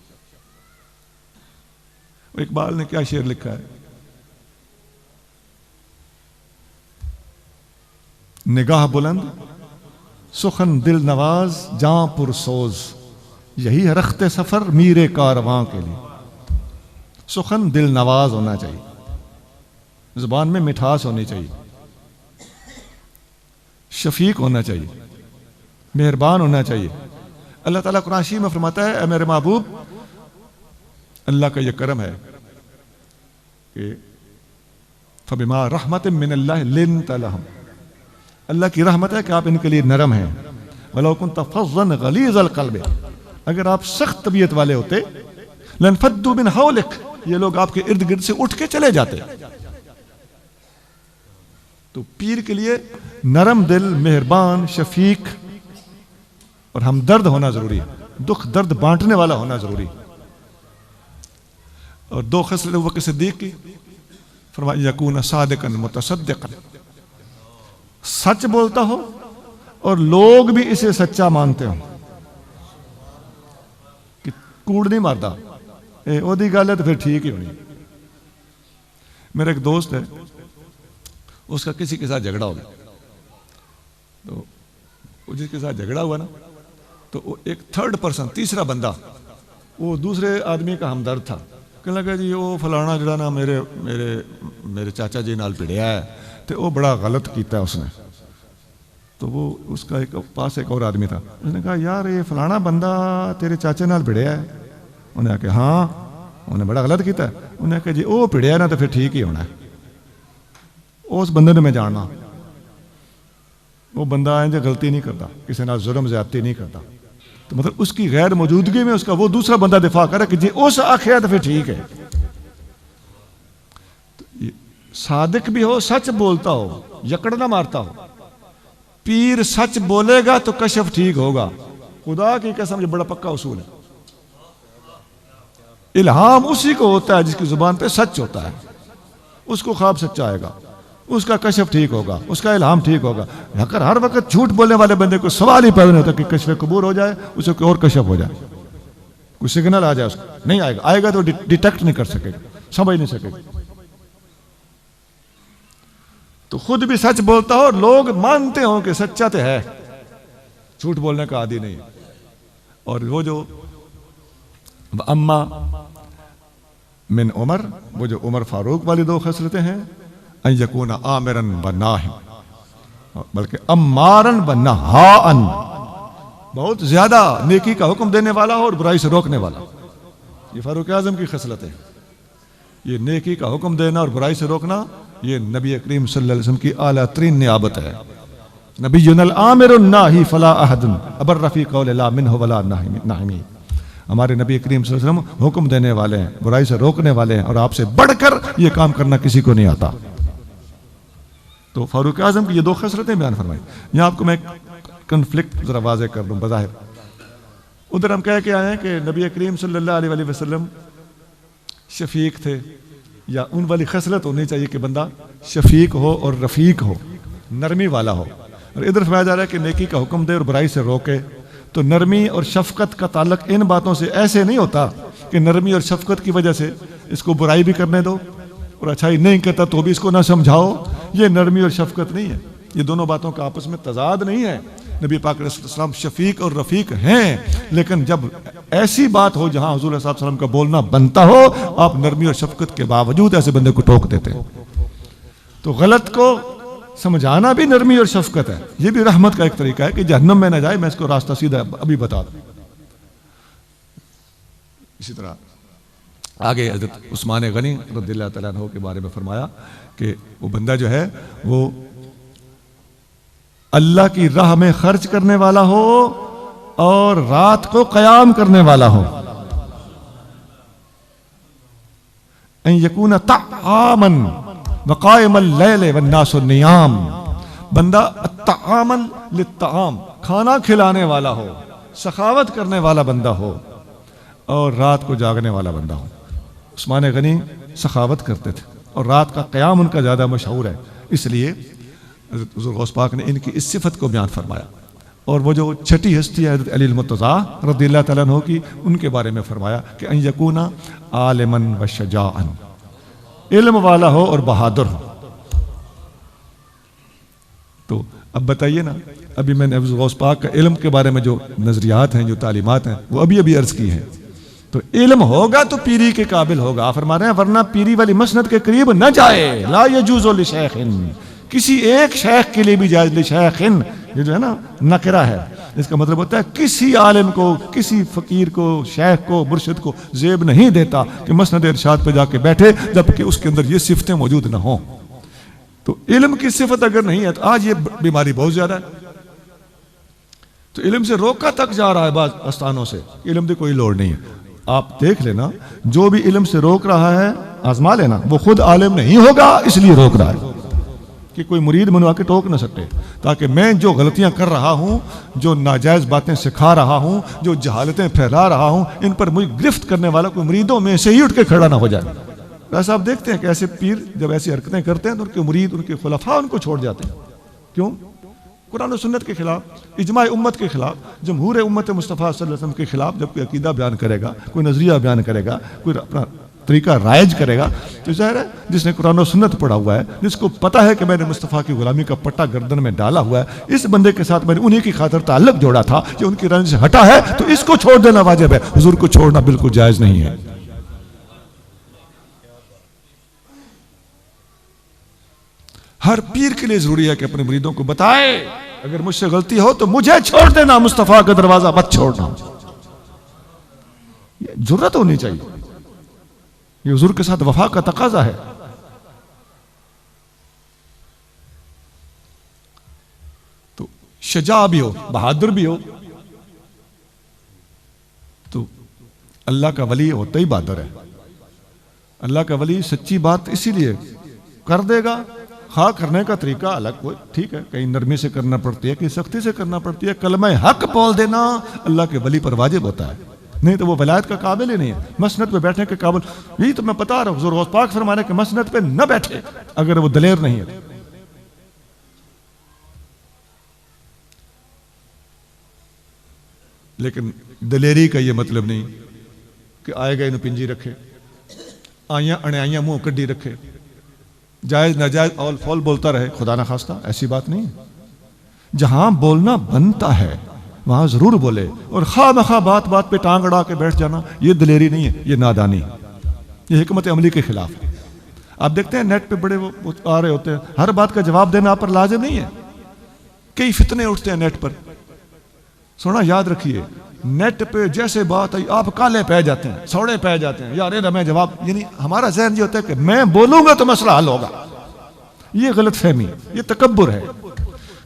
Speaker 1: اقبال نے کیا شعر لکھا ہے؟ نگاہ بلند سخن دل نواز جاں پر سوز، یہی ہے رخت سفر میرے کارواں کے لیے. سخن دل نواز ہونا چاہیے، زبان میں مٹھاس ہونی چاہیے، شفیق ہونا چاہیے، مہربان ہونا چاہیے. اللہ تعالیٰ قرآن شریف میں فرماتا ہے اے میرے محبوب، اللہ کا یہ کرم ہے کہ فبما رحمت من اللہ لنت لہم، اللہ کی رحمت ہے کہ آپ ان کے لیے نرم ہیں. وَلَوْ كُنْتَ فَظًّا غَلِيظَ الْقَلْبِ، اگر آپ سخت طبیعت والے ہوتے لَانْفَضُّوا مِنْ حَوْلِكَ، یہ لوگ آپ کے ارد گرد سے اٹھ کے چلے جاتے. تو پیر کے لیے نرم دل، مہربان، شفیق اور ہمدرد ہونا ضروری ہے، دکھ درد بانٹنے والا ہونا ضروری. اور 2 خصلتیں ابوبکر صدیق کی، فرمایا یکون صادقا متصدقا، سچ بولتا ہو اور لوگ بھی اسے سچا مانتے ہوں، کہ کوڑ نہیں مارتا، او دی گل ہے تو پھر ٹھیک ہی ہونی. میرا ایک دوست ہے، اس کا کسی کے ساتھ جھگڑا ہو گیا، تو جس کے ساتھ جھگڑا ہوا نا تو وہ ایک 3rd پرسن، تیسرا بندہ، وہ دوسرے آدمی کا ہمدرد تھا. کہنے لگا جی وہ فلانا جڑا نا میرے چاچا جی نال پڑیا ہے تو وہ بڑا غلط کیتا ہے اس نے. تو وہ اس کا ایک پاس ایک اور آدمی تھا، اس نے کہا یار یہ فلانا بندہ تیرے چاچے نال پڑیا ہے؟ انہیں کہا ہاں. انہیں بڑا غلط کیتا ہے؟ انہیں کہا جی وہ پڑیا نا تو پھر ٹھیک ہی ہونا ہے. اس بندے نے میں جاننا، وہ بندہ انج غلطی نہیں کرتا، کسی نال ظلم زیادتی نہیں کرتا. تو مطلب اس کی غیر موجودگی میں اس کا وہ دوسرا بندہ دفاع کرے کہ جی اس آخیا تو پھر ٹھیک ہے. صادق بھی ہو، سچ بولتا ہو، یکڑ نہ مارتا ہو. پیر سچ بولے گا تو کشف ٹھیک ہوگا. خدا کی قسم یہ بڑا پکا اصول ہے. الہام اسی کو ہوتا ہے جس کی زبان پہ سچ ہوتا ہے، اس کو خواب سچا آئے گا، اس کا کشف ٹھیک ہوگا، اس کا الہام ٹھیک ہوگا. اگر ہر وقت جھوٹ بولنے والے بندے کو سوال ہی پیدا نہیں ہوتا کہ کشف قبور ہو جائے، اسے کوئی اور کشف ہو جائے، کوئی سگنل آ جائے، اس کو نہیں آئے گا. آئے گا تو ڈیٹیکٹ نہیں کر سکے گا، سمجھ نہیں سکے گا. تو خود بھی سچ بولتا ہو اور لوگ مانتے ہوں کہ سچا تو ہے، جھوٹ بولنے کا عادی نہیں. اور وہ جو اما من عمر، وہ جو عمر فاروق والی 2 خصلتیں ہیں، ان یکون آمرن و ناہن، بلکہ امارن و نہاءن، بہت زیادہ نیکی کا حکم دینے والا ہو اور برائی سے روکنے والا. یہ فاروق اعظم کی خصلت ہے. یہ نیکی کا حکم دینا اور برائی سے روکنا، یہ نبی کریم صلی اللہ علیہ وسلم کی اعلیٰ ترین نعمت ہے. نبینا العامر الناہی فلا احد ابر فی قول لا منہ ولا ناہمی. ہمارے نبی کریم صلی اللہ علیہ وسلم حکم دینے والے ہیں، برائی سے روکنے والے ہیں، اور آپ سے بڑھ کر یہ کام کرنا کسی کو نہیں آتا. تو فاروق اعظم کی یہ 2 خصلتیں بیان فرمائی. یہاں آپ کو میں کنفلکٹ ذرا واضح کر دوں. بظاہر ادھر ہم کہہ کے آئے ہیں کہ نبی کریم صلی اللہ علیہ وسلم شفیق تھے، یا ان والی خصلت ہونی چاہیے کہ بندہ شفیق ہو اور رفیق ہو، نرمی والا ہو. اور ادھر فرمایا جا رہا ہے کہ نیکی کا حکم دے اور برائی سے روکے. تو نرمی اور شفقت کا تعلق ان باتوں سے ایسے نہیں ہوتا کہ نرمی اور شفقت کی وجہ سے اس کو برائی بھی کرنے دو اور اچھائی نہیں کرتا تو بھی اس کو نہ سمجھاؤ. یہ نرمی اور شفقت نہیں ہے. یہ دونوں باتوں کا آپس میں تضاد نہیں ہے. نبی پاک علیہ السلام شفیق اور رفیق ہیں، لیکن جب ایسی بات ہو جہاں حضور صلی اللہ علیہ وسلم کا بولنا بنتا ہو، آپ نرمی اور شفقت کے باوجود ایسے بندے کو ٹوک دیتے. تو غلط کو سمجھانا بھی نرمی اور شفقت ہے. یہ بھی رحمت کا ایک طریقہ ہے کہ جہنم میں نہ جائے. میں اس کو راستہ سیدھا ابھی بتا دوں. اسی طرح آگے حضرت عثمان غنی رضی اللہ تعالیٰ عنہ کے بارے میں فرمایا کہ وہ بندہ جو ہے وہ اللہ کی راہ میں خرچ کرنے والا ہو اور رات کو قیام کرنے والا ہو. ان یکون طعاما وقائم اللیل والناس نیام. بندہ طعاما للطعام، کھانا کھلانے والا ہو، سخاوت کرنے والا بندہ ہو اور رات کو جاگنے والا بندہ ہو. عثمان غنی سخاوت کرتے تھے اور رات کا قیام ان کا زیادہ مشہور ہے. اس لیے حضرت حضور غوث پاک نے ان کی اس صفت کو بیان فرمایا. اور وہ جو چھٹی ہستی ہے حضرت علی المرتضیٰ رضی اللہ تعالیٰ عنہ کی، ان کے بارے میں فرمایا کہ ان یکون عالما و شجاعا، علم والا ہو اور بہادر ہو. تو اب بتائیے نا، ابھی میں نے حضرت غوث پاک کا علم کے بارے میں جو نظریات ہیں، جو تعلیمات ہیں، وہ ابھی عرض کی ہیں. تو علم ہوگا تو پیری کے قابل ہوگا. آپ فرما رہے ہیں ورنہ پیری والی مسند کے قریب نہ جائے. لا یجوز لشیخ، کسی ایک شیخ کے لیے بھی جائز. لشیخ یہ جو ہے نا نکرہ ہے، اس کا مطلب ہوتا ہے کسی عالم کو، کسی فقیر کو، شیخ کو، مرشد کو زیب نہیں دیتا کہ مسند ارشاد پہ جا کے بیٹھے جبکہ اس کے اندر یہ صفتیں موجود نہ ہوں. تو علم کی صفت اگر نہیں ہے تو آج یہ بیماری بہت زیادہ ہے. تو علم سے روکا تک جا رہا ہے بعض استانوں سے. علم کی کوئی لوڑ نہیں ہے. آپ دیکھ لینا، جو بھی علم سے روک رہا ہے آزما لینا، وہ خود عالم نہیں ہوگا اس لیے روک رہا ہے کہ کوئی مرید منوا کے ٹوک نہ سکتے. تاکہ میں جو غلطیاں کر رہا ہوں، جو ناجائز باتیں سکھا رہا ہوں، جو جہالتیں پھیلا رہا ہوں، ان پر مجھے گرفت کرنے والا کوئی مریدوں میں سے ہی اٹھ کے کھڑا نہ ہو جائے. ایسا آپ دیکھتے ہیں کہ ایسے پیر جب ایسی حرکتیں کرتے ہیں تو ان کے مرید، ان کے خلفاء ان کو چھوڑ جاتے ہیں. کیوں؟ قرآن و سنت کے خلاف، اجماع امت کے خلاف، جمہور امت مصطفیٰ صلی اللہ علیہ وسلم کے خلاف. جب کوئی عقیدہ بیان کرے گا، کوئی نظریہ بیان کرے گا، کوئی اپنا طریقہ رائج کرے گا، تو ظاہر ہے جس نے قرآن و سنت پڑھا ہوا ہے، جس کو پتا ہے کہ میں نے مصطفیٰ کی غلامی کا پٹا گردن میں ڈالا ہوا ہے، اس بندے کے ساتھ میں نے انہی کی خاطر تعلق جوڑا تھا، جو ان کی رنج سے ہٹا ہے تو اس کو چھوڑ دینا واجب ہے. حضور کو چھوڑنا بالکل جائز نہیں ہے. ہر پیر کے لیے ضروری ہے کہ اپنے مریدوں کو بتائے اگر مجھ سے غلطی ہو تو مجھے چھوڑ دینا، مصطفیٰ کا دروازہ مت چھوڑنا. یہ جرات ہونی چاہیے. یہ حضور کے ساتھ وفا کا تقاضا ہے. تو شجاع بھی ہو، بہادر بھی ہو. تو اللہ کا ولی ہوتا ہی بہادر ہے. اللہ کا ولی سچی بات اسی لیے کر دے گا. ہاں کرنے کا طریقہ الگ کوئی ٹھیک ہے، کہیں نرمی سے کرنا پڑتی ہے، کہیں سختی سے کرنا پڑتی ہے. کلمہ حق بول دینا اللہ کے ولی پر واجب ہوتا ہے، نہیں تو وہ ولایت کا قابل ہی نہیں ہے. مسند پہ بیٹھنے کے قابل. یہی تو میں بتا رہا ہوں، حضور غوث پاک فرمانے کہ مسند پہ نہ بیٹھے اگر وہ دلیر نہیں ہے. لیکن دلیری کا یہ مطلب نہیں کہ آئے گئے انہوں پنجی رکھے، آئیاں انیائیاں منہ کڈی رکھے، جائز ناجائز اول فول بولتا رہے. خدا نہ خواستہ ایسی بات نہیں. جہاں بولنا بنتا ہے وہاں ضرور بولے، اور خواہ مخواہ بات بات پہ ٹانگ اڑا کے بیٹھ جانا یہ دلیری نہیں ہے، یہ نادانی، یہ حکمت عملی کے خلاف. آپ دیکھتے ہیں نیٹ پہ بڑے وہ آ رہے ہوتے ہیں، ہر بات کا جواب دینا آپ پر لازم نہیں ہے. کئی فتنے اٹھتے ہیں نیٹ پر. سونا یاد رکھیے، نیٹ پہ جیسے بات آئی آپ کالے پہ جاتے ہیں، سوڑے پہ جاتے ہیں، یار میں جواب، یعنی ہمارا ذہن یہ ہوتا ہے کہ میں بولوں گا تو مسئلہ حل ہوگا. یہ غلط فہمی، یہ تکبر ہے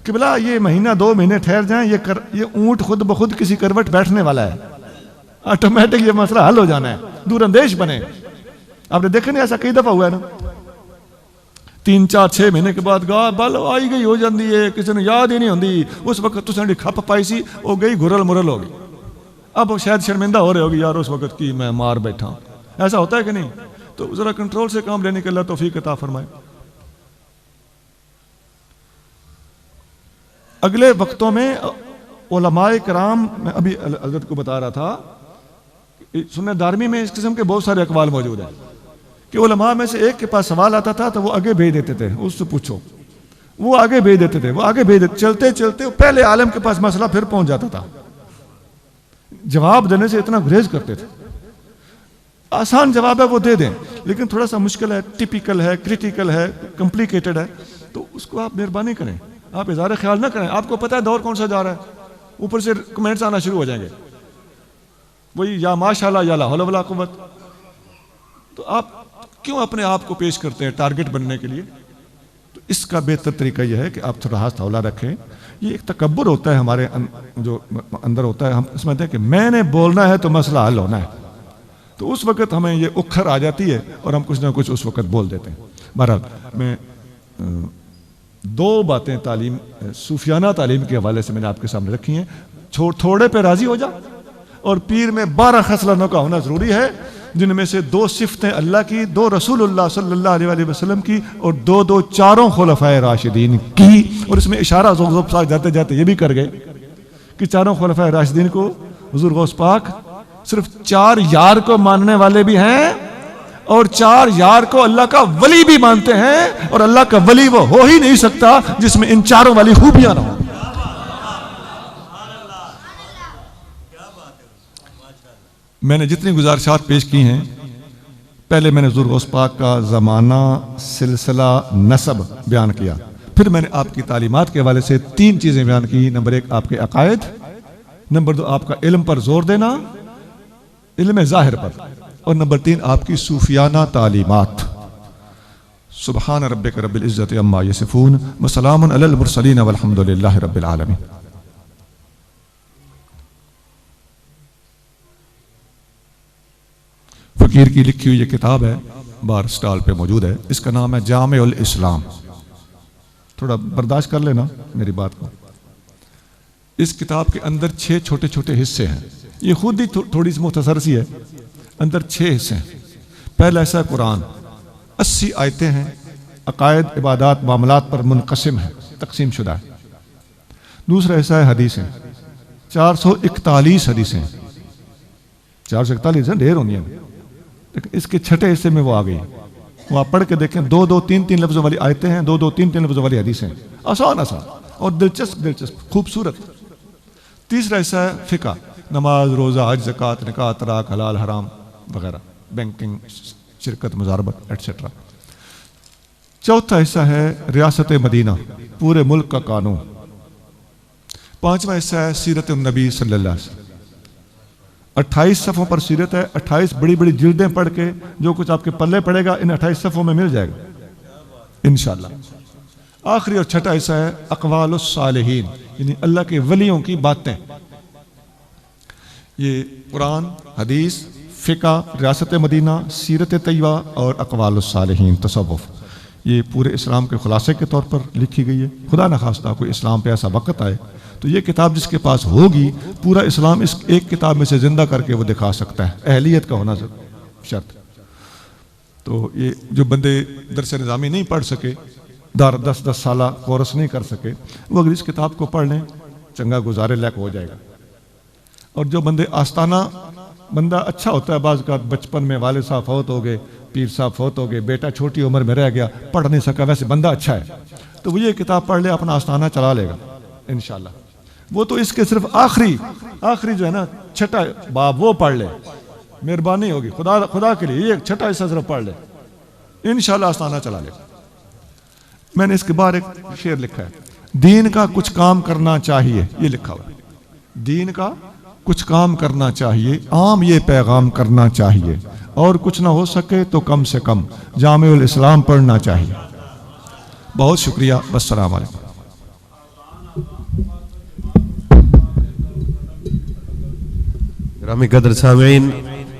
Speaker 1: کہ بلا یہ مہینہ 2 مہینے ٹھہر جائیں، یہ اونٹ خود بخود کسی کروٹ بیٹھنے والا ہے، آٹومیٹک یہ مسئلہ حل ہو جانا ہے. دور اندیش بنے. آپ نے دیکھا نہیں ایسا کئی دفعہ ہوا ہے نا، 3 4 6 مہینے کے بعد گاہ بل آئی گئی ہو جاندی ہے، کسی نے یاد ہی نہیں ہوندی. اس وقت تساں دی کھپ پائی سی وہ گئی گھرل مرل ہو گئی. اب شاید شرمندہ ہو رہے ہوگی، یار اس وقت کی میں مار بیٹھا. ایسا ہوتا ہے کہ نہیں؟ تو ذرا کنٹرول سے کام لینے کے اللہ توفیق عطا فرمائے. اگلے وقتوں میں علماء کرام، میں ابھی حضرت کو بتا رہا تھا، سنن دارمی میں اس قسم کے بہت سارے اقوال موجود ہیں کہ علماء میں سے ایک کے پاس سوال آتا تھا تو وہ آگے بھیج دیتے تھے، اس سے پوچھو، وہ آگے بھیج دیتے تھے، وہ آگے بھیج دیتے، چلتے چلتے پہلے عالم کے پاس مسئلہ پھر پہنچ جاتا تھا. جواب دینے سے اتنا گریز کرتے تھے. آسان جواب ہے وہ دے دیں، لیکن تھوڑا سا مشکل ہے، ٹپیکل ہے، کریٹیکل ہے، کمپلیکیٹڈ ہے، تو اس کو آپ مہربانی کریں، آپ اظہار خیال نہ کریں. آپ کو پتہ ہے دور کون سا جا رہا ہے، اوپر سے کمنٹس آنا شروع ہو جائیں گے، وہی یا ماشاءاللہ یا لا حول ولا قوت. تو آپ کیوں اپنے آپ کو پیش کرتے ہیں ٹارگٹ بننے کے لیے؟ تو اس کا بہتر طریقہ یہ ہے کہ آپ تھوڑا ہاتھ ہولہ رکھیں. یہ ایک تکبر ہوتا ہے ہمارے جو اندر ہوتا ہے، ہم سمجھتے ہیں کہ میں نے بولنا ہے تو مسئلہ حل ہونا ہے، تو اس وقت ہمیں یہ اکھر آ جاتی ہے اور ہم کچھ نہ کچھ اس وقت بول دیتے ہیں. بہرحال میں دو باتیں تعلیم، صوفیانہ تعلیم کے حوالے سے میں نے آپ کے سامنے رکھی ہیں. تھوڑے پہ راضی ہو جا، اور پیر میں 12 خصلتوں کا ہونا ضروری ہے، جن میں سے 2 صفتیں اللہ کی، 2 رسول اللہ صلی اللہ علیہ وسلم کی، اور 2 4 خلفائے راشدین کی. اور اس میں اشارہ زوب صاحب جاتے جاتے یہ بھی کر گئے کہ 4 خلفائے راشدین کو حضور غوث پاک صرف 4 یار کو ماننے والے بھی ہیں، اور 4 یار کو اللہ کا ولی بھی مانتے ہیں، اور اللہ کا ولی وہ ہو ہی نہیں سکتا جس میں ان 4 والی خوبیاں نہ ہوں. میں نے جتنی گزارشات پیش کی ہیں، پہلے میں نے حضور غوث پاک کا زمانہ، سلسلہ، نسب بیان کیا، پھر میں نے آپ کی تعلیمات کے حوالے سے 3 چیزیں بیان کی. نمبر 1 آپ کے عقائد، نمبر 2 آپ کا علم پر زور دینا، علم ظاہر پر، اور نمبر 3 آپ کی صوفیانہ تعلیمات. سبحان ربک رب العزت عما یصفون وسلام علی المرسلین والحمد للہ رب العالمین. فقیر کی لکھی ہوئی یہ کتاب ہے، بار سٹال پہ موجود ہے، اس کا نام ہے جامع الاسلام. تھوڑا برداشت کر لینا میری بات کو. اس کتاب کے اندر 6 چھوٹے چھوٹے حصے ہیں، یہ خود ہی تھوڑی سی مختصر سی ہے، اندر 6 حصے ہیں. پہلا حصہ قرآن، 80 آیتیں ہیں، عقائد، عبادات، معاملات پر منقسم ہے، تقسیم شدہ ہے. دوسرا حصہ ہے حدیثیں، 441 حدیثیں، 441 ہیں، ڈھیر ہونی ہیں، لیکن اس کے چھٹے حصے میں وہ آ گئی. وہ آپ پڑھ کے دیکھیں، 2 3 لفظوں والی آیتیں ہیں، 2 3 لفظوں والی حدیثیں، آسان اور دلچسپ خوبصورت. تیسرا حصہ ہے فقہ، نماز، روزہ، حج، زکوٰۃ، نکاح، طلاق، حلال، حرام وغیرہ، بینکنگ، شرکت، مزاربت ایٹسٹرا. چوتھا حصہ ہے ریاست مدینہ، پورے ملک کا قانون. 5واں حصہ ہے سیرت النبی صلی اللہ علیہ وسلم. 28 صفحوں پر سیرت ہے، 28 بڑی بڑی جلدیں پڑھ کے جو کچھ آپ کے پلے پڑے گا ان 28 صفحوں میں مل جائے گا انشاءاللہ. آخری اور چھٹا حصہ ہے اقوال الصالحین، یعنی اللہ کے ولیوں کی باتیں. یہ قرآن، حدیث، فقہ، ریاست مدینہ، سیرت طیبہ اور اقوال الصالحین، تصوف، یہ پورے اسلام کے خلاصے کے طور پر لکھی گئی ہے. خدا نخواستہ کوئی اسلام پہ ایسا وقت آئے تو یہ کتاب جس کے پاس ہوگی، پورا اسلام اس ایک کتاب میں سے زندہ کر کے وہ دکھا سکتا ہے. اہلیت کا ہونا شرط. تو یہ جو بندے درس نظامی نہیں پڑھ سکے، 10 سالہ کورس نہیں کر سکے، وہ اگر اس کتاب کو پڑھ لیں چنگا گزارے لائق ہو جائے گا. اور جو بندے آستانہ بندہ اچھا ہوتا ہے، بعض کا بچپن میں والد صاحب فوت ہو گئے، پیر صاحب فوت ہو گئے، بیٹا چھوٹی عمر میں رہ گیا، پڑھ نہیں سکا، ویسے بندہ اچھا ہے، تو وہ یہ کتاب پڑھ لے، اپنا آستانہ چلا لے گا انشاءاللہ. وہ تو اس کے صرف آخری جو ہے نا چھٹا باب وہ پڑھ لے، مہربانی ہوگی خدا کے لیے، یہ چھٹا حصہ صرف پڑھ لے، انشاءاللہ آستانہ چلا لے. میں نے اس کے بعد ایک شعر لکھا ہے، دین کا کچھ کام کرنا چاہیے، یہ لکھا ہوا ہے، دین کا کچھ کام کرنا چاہیے، عام یہ پیغام کرنا چاہیے، اور کچھ نہ ہو سکے تو کم سے کم جامع الاسلام پڑھنا چاہیے. بہت شکریہ، السلام علیکم.
Speaker 2: گرامی قدر سامعین،